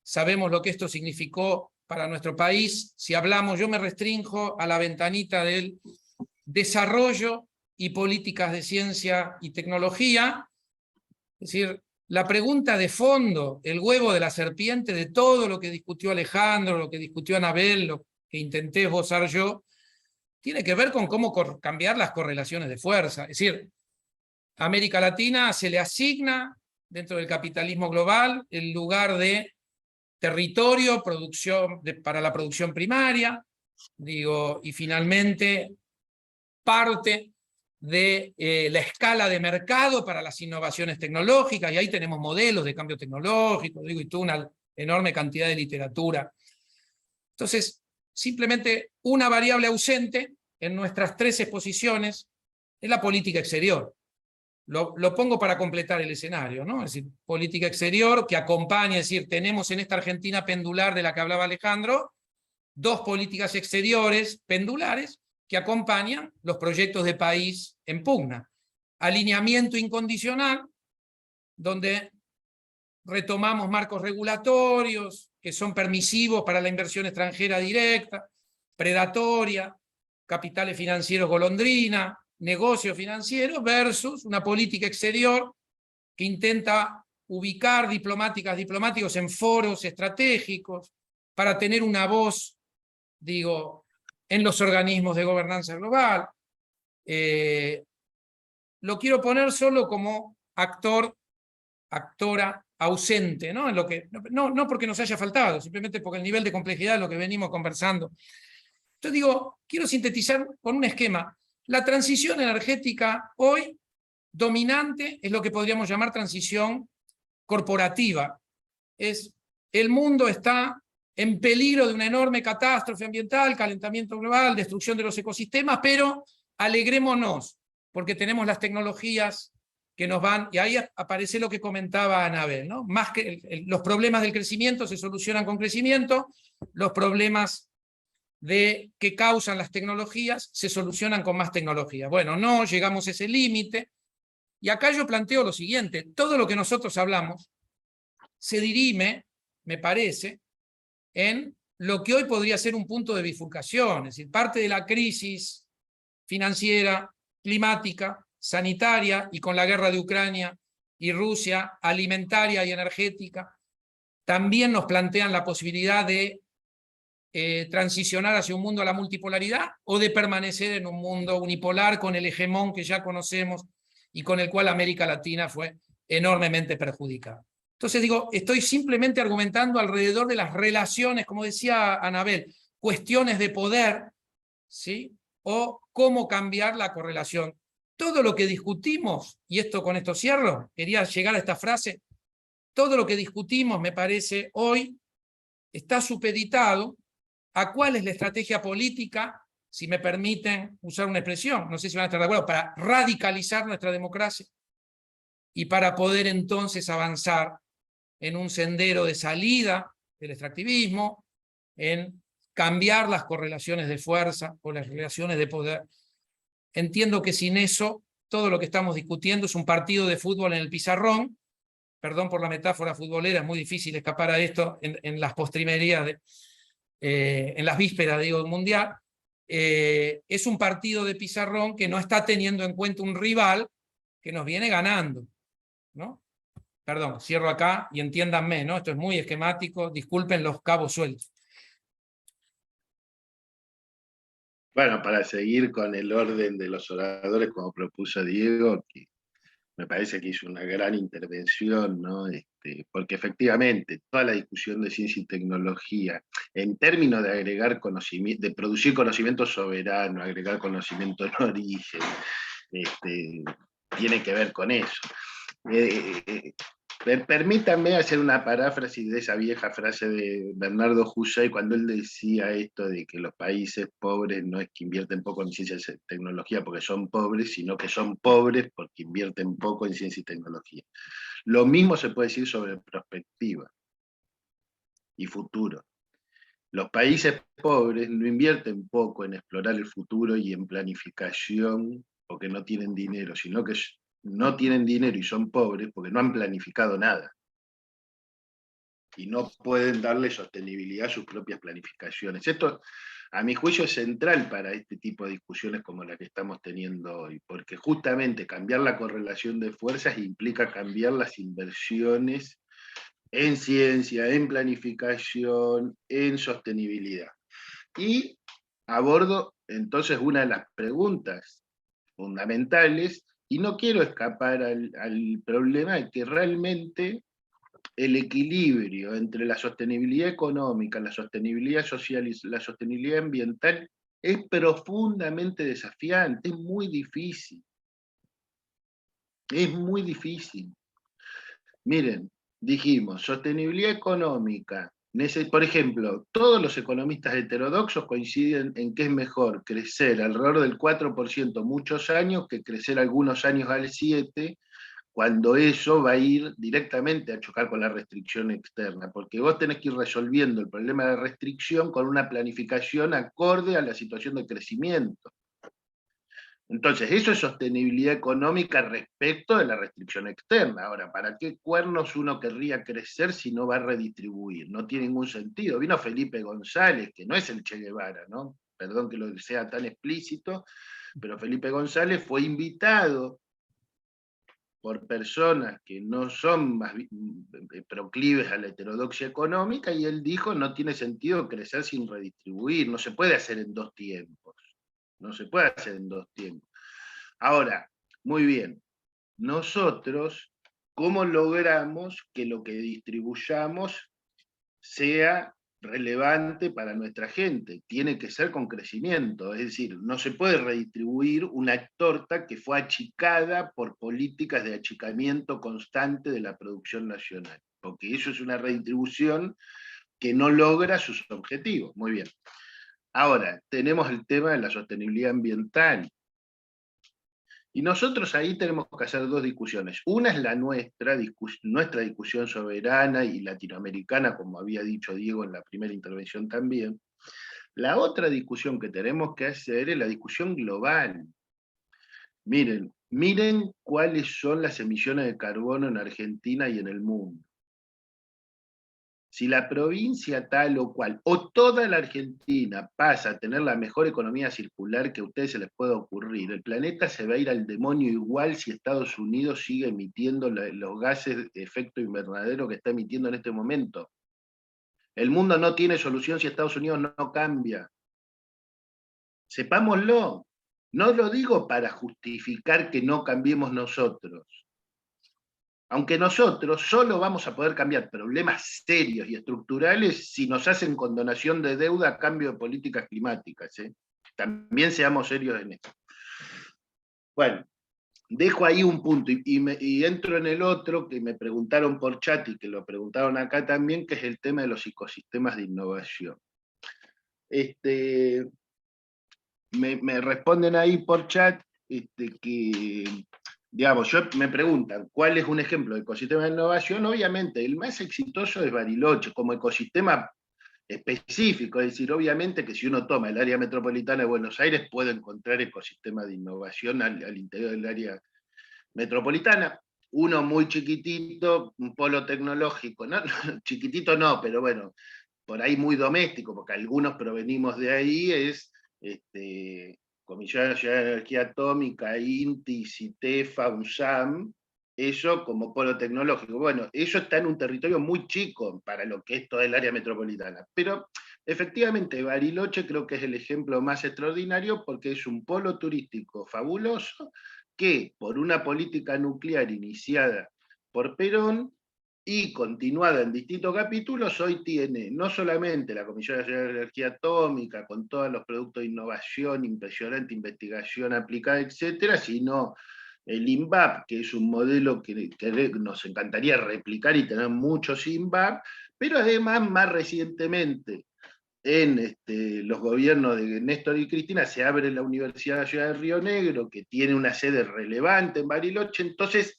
Sabemos lo que esto significó para nuestro país. Si hablamos, yo me restrinjo a la ventanita del desarrollo y políticas de ciencia y tecnología. Es decir, la pregunta de fondo, el huevo de la serpiente de todo lo que discutió Alejandro, lo que discutió Anabel, lo que intenté esbozar yo, tiene que ver con cómo cambiar las correlaciones de fuerza. Es decir, a América Latina se le asigna, dentro del capitalismo global, el lugar de territorio, para la producción primaria, y finalmente parte de la escala de mercado para las innovaciones tecnológicas, y ahí tenemos modelos de cambio tecnológico, y toda una enorme cantidad de literatura. Entonces, simplemente una variable ausente en nuestras 3 exposiciones es la política exterior. Lo pongo para completar el escenario, ¿no? Es decir, política exterior que acompaña, es decir, tenemos en esta Argentina pendular de la que hablaba Alejandro, 2 políticas exteriores pendulares que acompañan los proyectos de país en pugna. Alineamiento incondicional, donde retomamos marcos regulatorios que son permisivos para la inversión extranjera directa, predatoria, capitales financieros golondrina, negocios financieros, versus una política exterior que intenta ubicar diplomáticos en foros estratégicos para tener una voz, digo, en los organismos de gobernanza global. Lo quiero poner solo como actora ausente, ¿no? En lo que, no porque nos haya faltado, simplemente porque el nivel de complejidad es lo que venimos conversando. Entonces digo, quiero sintetizar con un esquema. La transición energética hoy dominante es lo que podríamos llamar transición corporativa. El mundo está en peligro de una enorme catástrofe ambiental, calentamiento global, destrucción de los ecosistemas, pero alegrémonos, porque tenemos las tecnologías que nos van, y ahí aparece lo que comentaba Anabel, ¿no? Más que los problemas del crecimiento se solucionan con crecimiento, los problemas que causan las tecnologías se solucionan con más tecnología. Bueno, no llegamos a ese límite, y acá yo planteo lo siguiente: todo lo que nosotros hablamos se dirime, me parece, en lo que hoy podría ser un punto de bifurcación, es decir, parte de la crisis financiera, climática, sanitaria, y con la guerra de Ucrania y Rusia, alimentaria y energética, también nos plantean la posibilidad de transicionar hacia un mundo a la multipolaridad, o de permanecer en un mundo unipolar con el hegemón que ya conocemos y con el cual América Latina fue enormemente perjudicada. Entonces digo, estoy simplemente argumentando alrededor de las relaciones, como decía Anabel, cuestiones de poder, ¿sí? O cómo cambiar la correlación. Todo lo que discutimos, y con esto cierro, quería llegar a esta frase, todo lo que discutimos, me parece, hoy está supeditado a cuál es la estrategia política, si me permiten usar una expresión, no sé si van a estar de acuerdo, para radicalizar nuestra democracia y para poder entonces avanzar en un sendero de salida del extractivismo, en cambiar las correlaciones de fuerza o las relaciones de poder. Entiendo que sin eso, todo lo que estamos discutiendo es un partido de fútbol en el pizarrón. Perdón por la metáfora futbolera, es muy difícil escapar a esto en las postrimerías, en las vísperas, digo, del Mundial. Es un partido de pizarrón que no está teniendo en cuenta un rival que nos viene ganando, ¿no? Perdón, cierro acá y entiéndanme, ¿no? Esto es muy esquemático, disculpen los cabos sueltos. Bueno, para seguir con el orden de los oradores, como propuso Diego, que me parece que hizo una gran intervención, ¿no? Porque efectivamente toda la discusión de ciencia y tecnología, en términos de agregar conocimiento, de producir conocimiento soberano, agregar conocimiento en origen, tiene que ver con eso. Permítanme hacer una paráfrasis de esa vieja frase de Bernardo Husserl, cuando él decía esto de que los países pobres no es que invierten poco en ciencia y tecnología porque son pobres, sino que son pobres porque invierten poco en ciencia y tecnología. Lo mismo se puede decir sobre perspectiva y futuro. Los países pobres no invierten poco en explorar el futuro y en planificación porque no tienen dinero, sino que no tienen dinero y son pobres porque no han planificado nada. Y no pueden darle sostenibilidad a sus propias planificaciones. Esto, a mi juicio, es central para este tipo de discusiones como la que estamos teniendo hoy, porque justamente cambiar la correlación de fuerzas implica cambiar las inversiones en ciencia, en planificación, en sostenibilidad. Y abordo entonces una de las preguntas fundamentales, y no quiero escapar al problema de que realmente el equilibrio entre la sostenibilidad económica, la sostenibilidad social y la sostenibilidad ambiental es profundamente desafiante, es muy difícil. Es muy difícil. Miren, dijimos, sostenibilidad económica. Por ejemplo, todos los economistas heterodoxos coinciden en que es mejor crecer alrededor del 4% muchos años que crecer algunos años al 7%, cuando eso va a ir directamente a chocar con la restricción externa, porque vos tenés que ir resolviendo el problema de restricción con una planificación acorde a la situación de crecimiento. Entonces, eso es sostenibilidad económica respecto de la restricción externa. Ahora, ¿para qué cuernos uno querría crecer si no va a redistribuir? No tiene ningún sentido. Vino Felipe González, que no es el Che Guevara, ¿no? Perdón que lo sea tan explícito, pero Felipe González fue invitado por personas que no son más proclives a la heterodoxia económica, y él dijo, no tiene sentido crecer sin redistribuir, no se puede hacer en dos tiempos. No se puede hacer en dos tiempos. Ahora, muy bien, nosotros, ¿cómo logramos que lo que distribuyamos sea relevante para nuestra gente? Tiene que ser con crecimiento, es decir, no se puede redistribuir una torta que fue achicada por políticas de achicamiento constante de la producción nacional, porque eso es una redistribución que no logra sus objetivos. Muy bien. Ahora, tenemos el tema de la sostenibilidad ambiental. Y nosotros ahí tenemos que hacer dos discusiones. Una es la nuestra discusión soberana y latinoamericana, como había dicho Diego en la primera intervención también. La otra discusión que tenemos que hacer es la discusión global. Miren cuáles son las emisiones de carbono en Argentina y en el mundo. Si la provincia tal o cual, o toda la Argentina pasa a tener la mejor economía circular que a ustedes se les pueda ocurrir, el planeta se va a ir al demonio igual si Estados Unidos sigue emitiendo los gases de efecto invernadero que está emitiendo en este momento. El mundo no tiene solución si Estados Unidos no cambia. Sepámoslo. No lo digo para justificar que no cambiemos nosotros. Aunque nosotros solo vamos a poder cambiar problemas serios y estructurales si nos hacen condonación de deuda a cambio de políticas climáticas. También seamos serios en esto. Bueno, dejo ahí un punto y entro en el otro que me preguntaron por chat y que lo preguntaron acá también, que es el tema de los ecosistemas de innovación. Me responden ahí por chat que... Digamos, me preguntan, ¿cuál es un ejemplo de ecosistema de innovación? Obviamente, el más exitoso es Bariloche, como ecosistema específico, es decir, obviamente que si uno toma el área metropolitana de Buenos Aires, puede encontrar ecosistemas de innovación al interior del área metropolitana. Uno muy chiquitito, un polo tecnológico, ¿no? Chiquitito no, pero bueno, por ahí muy doméstico, porque algunos provenimos de ahí, es... Comisión Nacional de Energía Atómica, INTI, CITEFA, UNSAM, eso como polo tecnológico. Bueno, eso está en un territorio muy chico para lo que es toda el área metropolitana. Pero efectivamente Bariloche creo que es el ejemplo más extraordinario porque es un polo turístico fabuloso que por una política nuclear iniciada por Perón y continuada en distintos capítulos, hoy tiene no solamente la Comisión Nacional de Energía Atómica, con todos los productos de innovación, impresionante investigación aplicada, etcétera, sino el INVAP, que es un modelo que nos encantaría replicar y tener muchos INVAP, pero además, más recientemente, en los gobiernos de Néstor y Cristina, se abre la Universidad Nacional de Río Negro, que tiene una sede relevante en Bariloche, entonces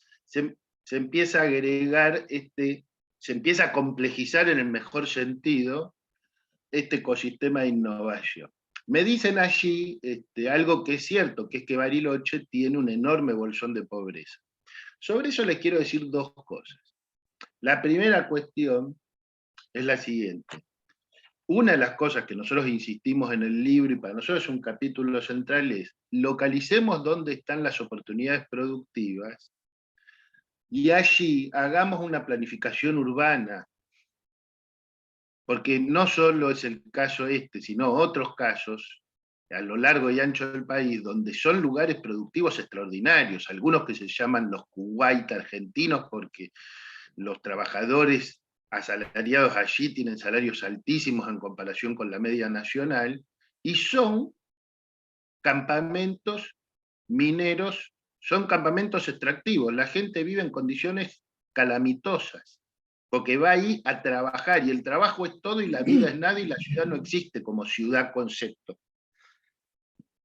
se empieza a agregar, se empieza a complejizar en el mejor sentido este ecosistema de innovación. Me dicen allí algo que es cierto, que es que Bariloche tiene un enorme bolsón de pobreza. Sobre eso les quiero decir dos cosas. La primera cuestión es la siguiente. Una de las cosas que nosotros insistimos en el libro, y para nosotros es un capítulo central, es localicemos dónde están las oportunidades productivas, y allí hagamos una planificación urbana, porque no solo es el caso sino otros casos a lo largo y ancho del país, donde son lugares productivos extraordinarios, algunos que se llaman los Kuwait argentinos, porque los trabajadores asalariados allí tienen salarios altísimos en comparación con la media nacional, y son campamentos mineros, son campamentos extractivos, la gente vive en condiciones calamitosas, porque va ahí a trabajar, y el trabajo es todo, y la vida es nada, y la ciudad no existe como ciudad concepto.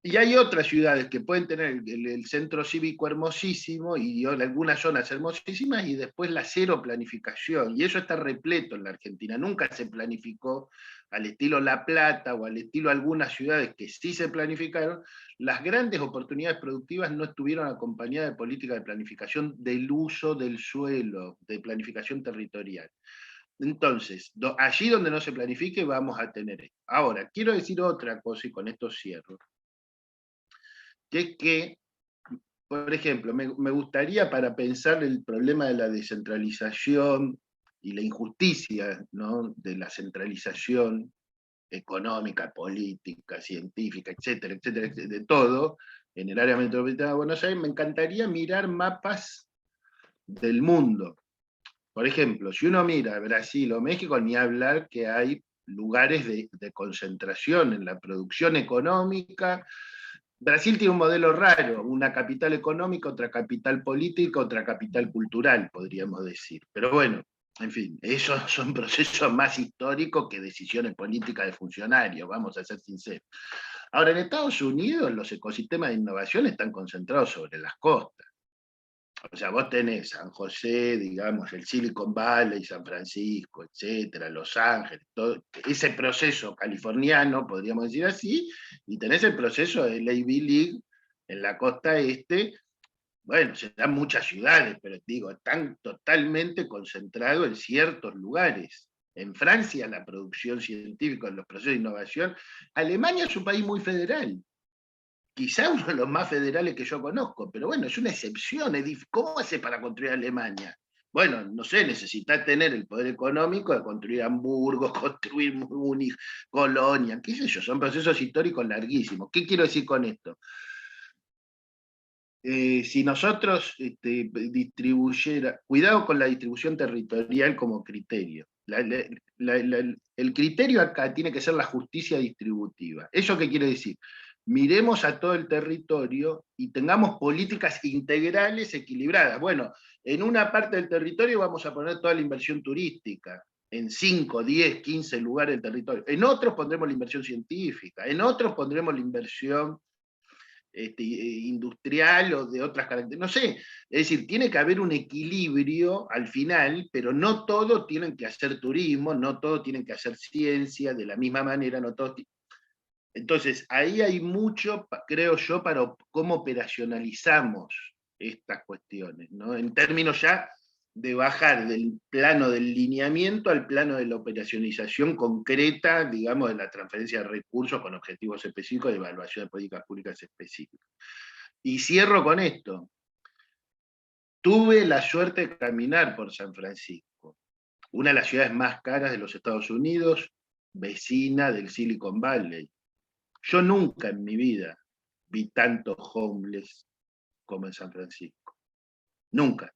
Y hay otras ciudades que pueden tener el centro cívico hermosísimo y algunas zonas hermosísimas y después la cero planificación. Y eso está repleto en la Argentina. Nunca se planificó al estilo La Plata o al estilo algunas ciudades que sí se planificaron. Las grandes oportunidades productivas no estuvieron acompañadas de política de planificación del uso del suelo, de planificación territorial. Entonces, allí donde no se planifique vamos a tener esto. Ahora, quiero decir otra cosa y con esto cierro. Que es que, por ejemplo, me gustaría para pensar el problema de la descentralización y la injusticia, ¿no?, de la centralización económica, política, científica, etcétera, etcétera, de todo, en el área metropolitana de Buenos Aires, me encantaría mirar mapas del mundo. Por ejemplo, si uno mira Brasil o México, ni hablar que hay lugares de concentración en la producción económica. Brasil tiene un modelo raro, una capital económica, otra capital política, otra capital cultural, podríamos decir. Pero bueno, en fin, esos son procesos más históricos que decisiones políticas de funcionarios, vamos a ser sinceros. Ahora, en Estados Unidos los ecosistemas de innovación están concentrados sobre las costas. O sea, vos tenés San José, digamos, el Silicon Valley, San Francisco, etcétera, Los Ángeles, todo ese proceso californiano, podríamos decir así, y tenés el proceso de Ivy League en la costa este. Bueno, se dan muchas ciudades, pero digo, están totalmente concentrados en ciertos lugares. En Francia, la producción científica, los procesos de innovación. Alemania es un país muy federal. Quizá uno de los más federales que yo conozco, pero bueno, es una excepción. ¿Cómo hace para construir Alemania? Bueno, no sé, necesita tener el poder económico de construir Hamburgo, construir Múnich, Colonia, qué sé yo, son procesos históricos larguísimos. ¿Qué quiero decir con esto? Si nosotros cuidado con la distribución territorial como criterio. El criterio acá tiene que ser la justicia distributiva. ¿Eso qué quiere decir? Miremos a todo el territorio y tengamos políticas integrales equilibradas. Bueno, en una parte del territorio vamos a poner toda la inversión turística, en 5, 10, 15 lugares del territorio. En otros pondremos la inversión científica, en otros pondremos la inversión industrial o de otras características, no sé, es decir, tiene que haber un equilibrio al final, pero no todos tienen que hacer turismo, no todos tienen que hacer ciencia de la misma manera, no todos. Entonces, ahí hay mucho, creo yo, para cómo operacionalizamos estas cuestiones, ¿no? En términos ya de bajar del plano del lineamiento al plano de la operacionalización concreta, digamos, de la transferencia de recursos con objetivos específicos de evaluación de políticas públicas específicas. Y cierro con esto. Tuve la suerte de caminar por San Francisco, una de las ciudades más caras de los Estados Unidos, vecina del Silicon Valley. Yo nunca en mi vida vi tantos homeless como en San Francisco. Nunca.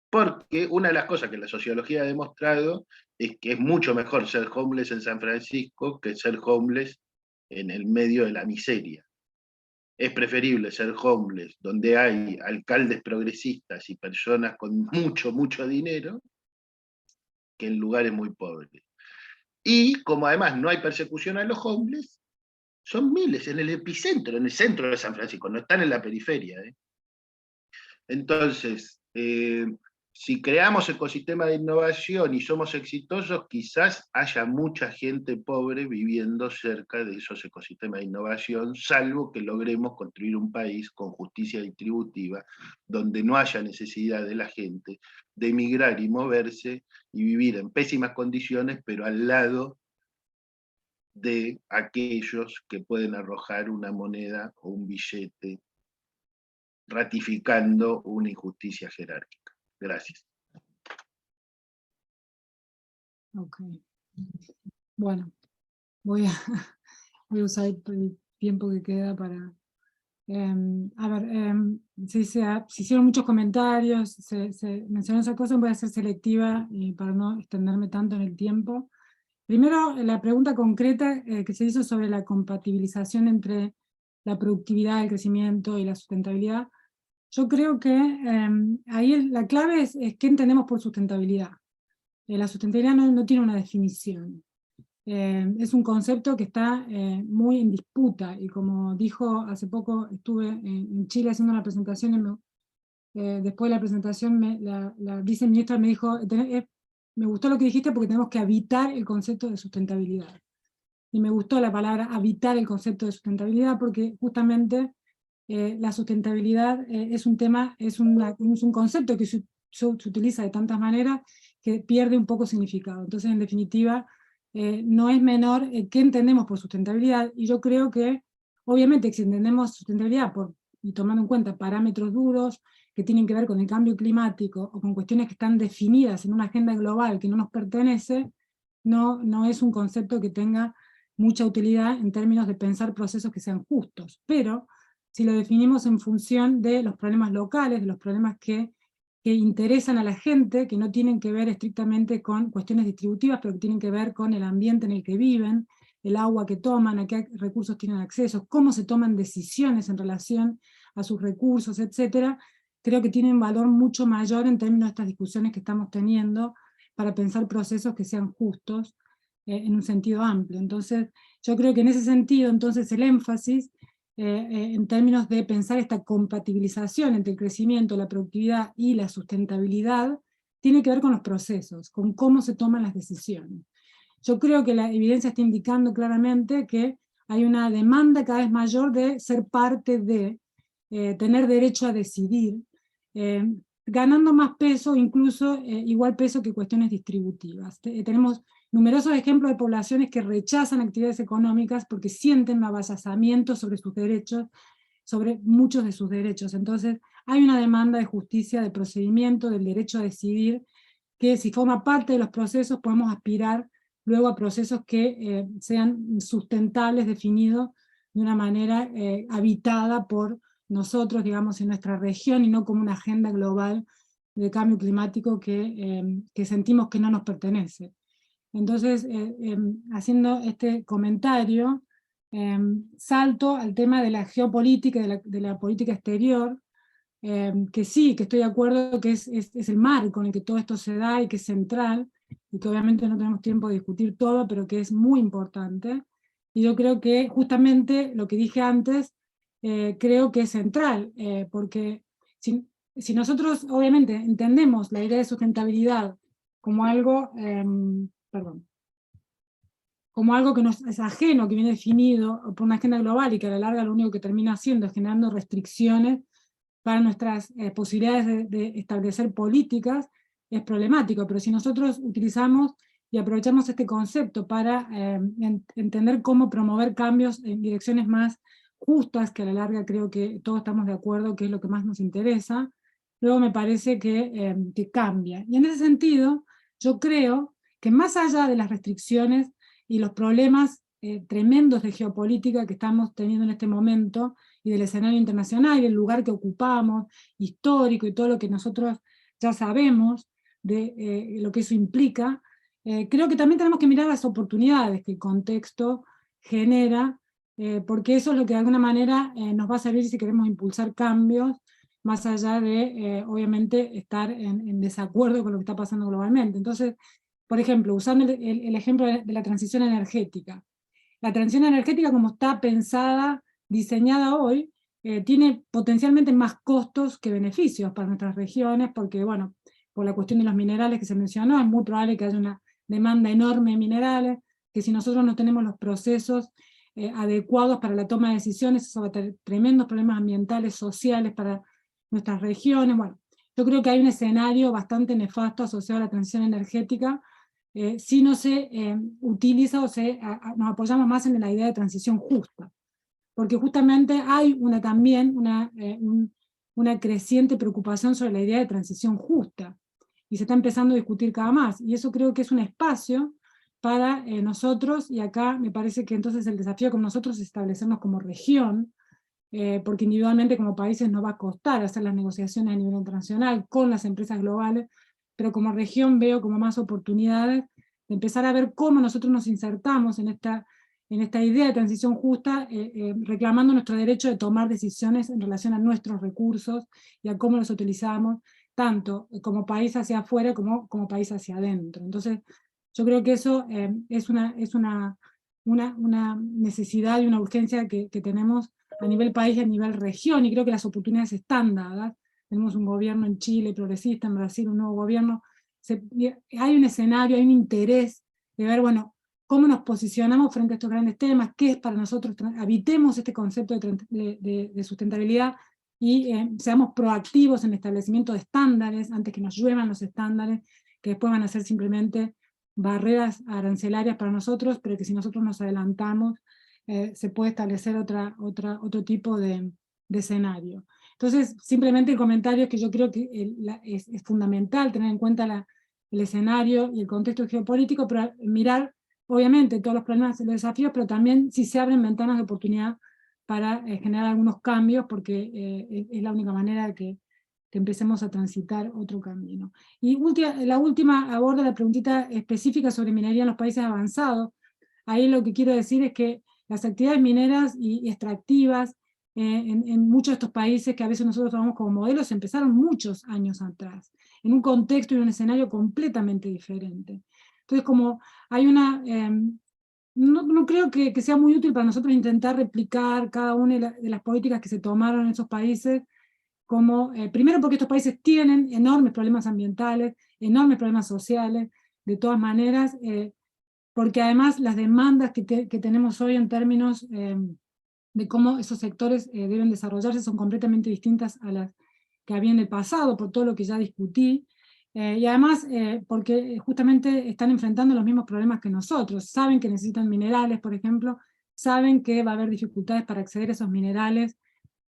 Porque una de las cosas que la sociología ha demostrado es que es mucho mejor ser homeless en San Francisco que ser homeless en el medio de la miseria. Es preferible ser homeless donde hay alcaldes progresistas y personas con mucho, mucho dinero que en lugares muy pobres. Y como además no hay persecución a los homeless, son miles en el epicentro, en el centro de San Francisco, no están en la periferia. Entonces, si creamos ecosistemas de innovación y somos exitosos, quizás haya mucha gente pobre viviendo cerca de esos ecosistemas de innovación, salvo que logremos construir un país con justicia distributiva, donde no haya necesidad de la gente de emigrar y moverse y vivir en pésimas condiciones, pero al lado de aquellos que pueden arrojar una moneda o un billete ratificando una injusticia jerárquica. Gracias. Ok. Bueno, voy a usar el tiempo que queda para... se hicieron muchos comentarios, se mencionó esa cosa, voy a ser selectiva para no extenderme tanto en el tiempo. Primero, la pregunta concreta que se hizo sobre la compatibilización entre la productividad, el crecimiento y la sustentabilidad. Yo creo que ahí la clave es qué entendemos por sustentabilidad. La sustentabilidad no tiene una definición. es un concepto que está muy en disputa, y como dijo hace poco, estuve en Chile haciendo una presentación, y después de la presentación la viceministra me dijo, me gustó lo que dijiste porque tenemos que habitar el concepto de sustentabilidad. Y me gustó la palabra habitar el concepto de sustentabilidad, porque justamente la sustentabilidad es un tema, es un concepto que se utiliza de tantas maneras que pierde un poco significado. Entonces, en definitiva, no es menor qué entendemos por sustentabilidad, y yo creo que, obviamente, si entendemos sustentabilidad y tomando en cuenta parámetros duros que tienen que ver con el cambio climático, o con cuestiones que están definidas en una agenda global que no nos pertenece, no es un concepto que tenga mucha utilidad en términos de pensar procesos que sean justos. Pero si lo definimos en función de los problemas locales, de los problemas que interesan a la gente, que no tienen que ver estrictamente con cuestiones distributivas, pero que tienen que ver con el ambiente en el que viven, el agua que toman, a qué recursos tienen acceso, cómo se toman decisiones en relación a sus recursos, etc., creo que tienen valor mucho mayor en términos de estas discusiones que estamos teniendo para pensar procesos que sean justos en un sentido amplio. Entonces, yo creo que en ese sentido, entonces, el énfasis en términos de pensar esta compatibilización entre el crecimiento, la productividad y la sustentabilidad, tiene que ver con los procesos, con cómo se toman las decisiones. Yo creo que la evidencia está indicando claramente que hay una demanda cada vez mayor de ser parte de, tener derecho a decidir, ganando más peso, incluso igual peso que cuestiones distributivas. Tenemos numerosos ejemplos de poblaciones que rechazan actividades económicas porque sienten un avasallamiento sobre sus derechos, sobre muchos de sus derechos. Entonces hay una demanda de justicia, de procedimiento, del derecho a decidir, que si forma parte de los procesos podemos aspirar luego a procesos que sean sustentables, definidos de una manera habitada por nosotros, digamos, en nuestra región, y no como una agenda global de cambio climático que sentimos que no nos pertenece. Entonces, haciendo este comentario, salto al tema de la geopolítica, de la política exterior, que sí, que estoy de acuerdo que es el marco en el que todo esto se da y que es central, y que obviamente no tenemos tiempo de discutir todo, pero que es muy importante. Y yo creo que justamente lo que dije antes, creo que es central, porque si nosotros obviamente entendemos la idea de sustentabilidad como algo, como algo que nos es ajeno, que viene definido por una agenda global y que a la larga lo único que termina haciendo es generando restricciones para nuestras posibilidades de establecer políticas, es problemático. Pero si nosotros utilizamos y aprovechamos este concepto para entender cómo promover cambios en direcciones más justas, que a la larga creo que todos estamos de acuerdo que es lo que más nos interesa, luego me parece que cambia. Y en ese sentido, yo creo que más allá de las restricciones y los problemas tremendos de geopolítica que estamos teniendo en este momento, y del escenario internacional, y el lugar que ocupamos, histórico, y todo lo que nosotros ya sabemos de lo que eso implica, creo que también tenemos que mirar las oportunidades que el contexto genera, porque eso es lo que de alguna manera nos va a servir si queremos impulsar cambios, más allá de, obviamente, estar en desacuerdo con lo que está pasando globalmente. Entonces, por ejemplo, usando el ejemplo de la transición energética. La transición energética, como está pensada, diseñada hoy, tiene potencialmente más costos que beneficios para nuestras regiones, porque, bueno, por la cuestión de los minerales que se mencionó, es muy probable que haya una demanda enorme de minerales, que si nosotros no tenemos los procesos adecuados para la toma de decisiones, eso va a tener tremendos problemas ambientales, sociales para nuestras regiones. Bueno, yo creo que hay un escenario bastante nefasto asociado a la transición energética, si no se utiliza o nos apoyamos más en la idea de transición justa. Porque justamente hay también una creciente preocupación sobre la idea de transición justa, y se está empezando a discutir cada más, y eso creo que es un espacio para nosotros, y acá me parece que entonces el desafío con nosotros es establecernos como región, porque individualmente como países nos va a costar hacer las negociaciones a nivel internacional con las empresas globales, pero como región veo como más oportunidades de empezar a ver cómo nosotros nos insertamos en esta idea de transición justa, reclamando nuestro derecho de tomar decisiones en relación a nuestros recursos y a cómo los utilizamos, tanto como país hacia afuera como país hacia adentro. Entonces, Yo creo que eso es una necesidad y una urgencia que tenemos a nivel país y a nivel región, y creo que las oportunidades están dadas. Tenemos un gobierno en Chile progresista, en Brasil un nuevo gobierno. Hay un escenario, hay un interés de ver, bueno, cómo nos posicionamos frente a estos grandes temas, qué es para nosotros, habitemos este concepto de sustentabilidad y seamos proactivos en el establecimiento de estándares, antes que nos lluevan los estándares, que después van a ser simplemente barreras arancelarias para nosotros, pero que si nosotros nos adelantamos, se puede establecer otro tipo de escenario. Entonces, simplemente el comentario es que yo creo que es fundamental tener en cuenta el escenario y el contexto geopolítico, pero mirar, obviamente, todos los problemas y los desafíos, pero también si se abren ventanas de oportunidad para generar algunos cambios, porque es la única manera que empecemos a transitar otro camino. Y la última aborda la preguntita específica sobre minería en los países avanzados. Ahí lo que quiero decir es que las actividades mineras y extractivas en muchos de estos países que a veces nosotros tomamos como modelos empezaron muchos años atrás, en un contexto y un escenario completamente diferente. Entonces, como hay no creo que sea muy útil para nosotros intentar replicar cada una de las políticas que se tomaron en esos países, como, primero porque estos países tienen enormes problemas ambientales, enormes problemas sociales, de todas maneras, porque además las demandas que tenemos hoy en términos de cómo esos sectores deben desarrollarse son completamente distintas a las que había en el pasado, por todo lo que ya discutí, y además porque justamente están enfrentando los mismos problemas que nosotros, saben que necesitan minerales, por ejemplo, saben que va a haber dificultades para acceder a esos minerales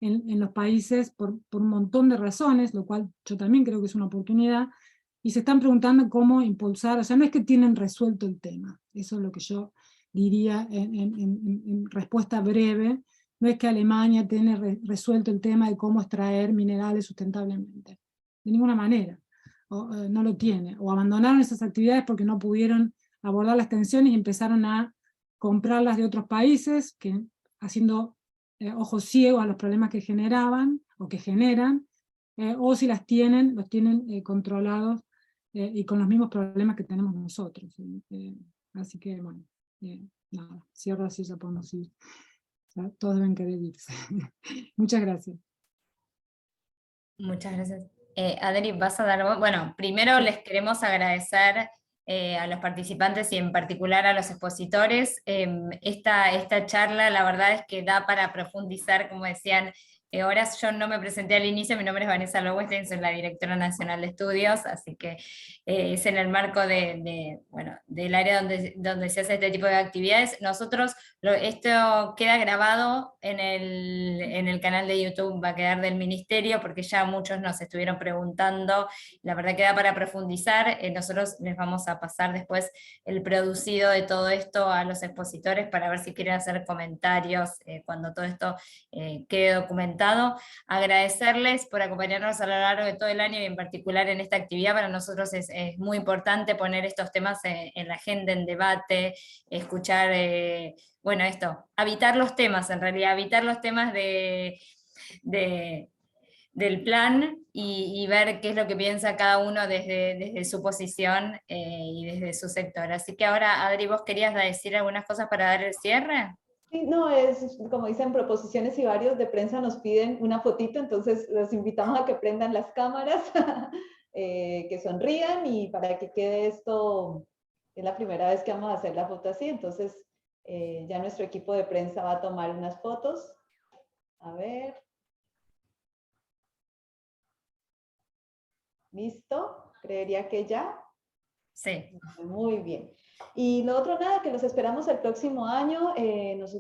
en los países por un montón de razones, lo cual yo también creo que es una oportunidad, y se están preguntando cómo impulsar, o sea, no es que tienen resuelto el tema, eso es lo que yo diría en respuesta breve, no es que Alemania tiene resuelto el tema de cómo extraer minerales sustentablemente, de ninguna manera, no lo tiene, o abandonaron esas actividades porque no pudieron abordar las tensiones y empezaron a comprarlas de otros países, que haciendo ojos ciegos a los problemas que generaban o que generan, o si los tienen controlados y con los mismos problemas que tenemos nosotros. Así que, bueno, nada, cierro así, ya podemos ir. O sea, todos deben querer irse. Muchas gracias. Muchas gracias. Adri, vas a dar... Bueno, primero les queremos agradecer a los participantes y en particular a los expositores. Esta charla la verdad es que da para profundizar, como decían horas. Yo no me presenté al inicio, mi nombre es Vanessa Lowenstein, soy la directora nacional de estudios, así que es en el marco del área donde se hace este tipo de actividades. Nosotros, esto queda grabado en el canal de YouTube, va a quedar del Ministerio, porque ya muchos nos estuvieron preguntando, la verdad que da para profundizar. Nosotros les vamos a pasar después el producido de todo esto a los expositores para ver si quieren hacer comentarios cuando todo esto quede documentado. Agradecerles por acompañarnos a lo largo de todo el año y en particular en esta actividad. Para nosotros es muy importante poner estos temas en la agenda, en debate, escuchar, bueno, habitar los temas, en realidad, habitar los temas del plan y ver qué es lo que piensa cada uno desde su posición y desde su sector. Así que ahora, Adri, ¿vos querías decir algunas cosas para dar el cierre? Sí, no, es como dicen, proposiciones y varios de prensa nos piden una fotito, entonces los invitamos a que prendan las cámaras, que sonrían, y para que quede esto, es la primera vez que vamos a hacer la foto así, entonces ya nuestro equipo de prensa va a tomar unas fotos. A ver. ¿Listo? Creería que ya. Sí. Muy bien. Y lo otro, nada, que los esperamos el próximo año.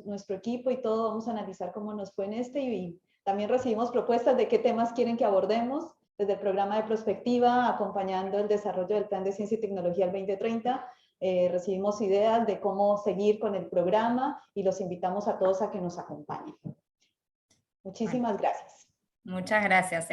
Nuestro equipo y todo vamos a analizar cómo nos fue en y también recibimos propuestas de qué temas quieren que abordemos desde el programa de prospectiva, acompañando el desarrollo del Plan de Ciencia y Tecnología al 2030. Recibimos ideas de cómo seguir con el programa y los invitamos a todos a que nos acompañen. Muchísimas gracias. Muchas gracias.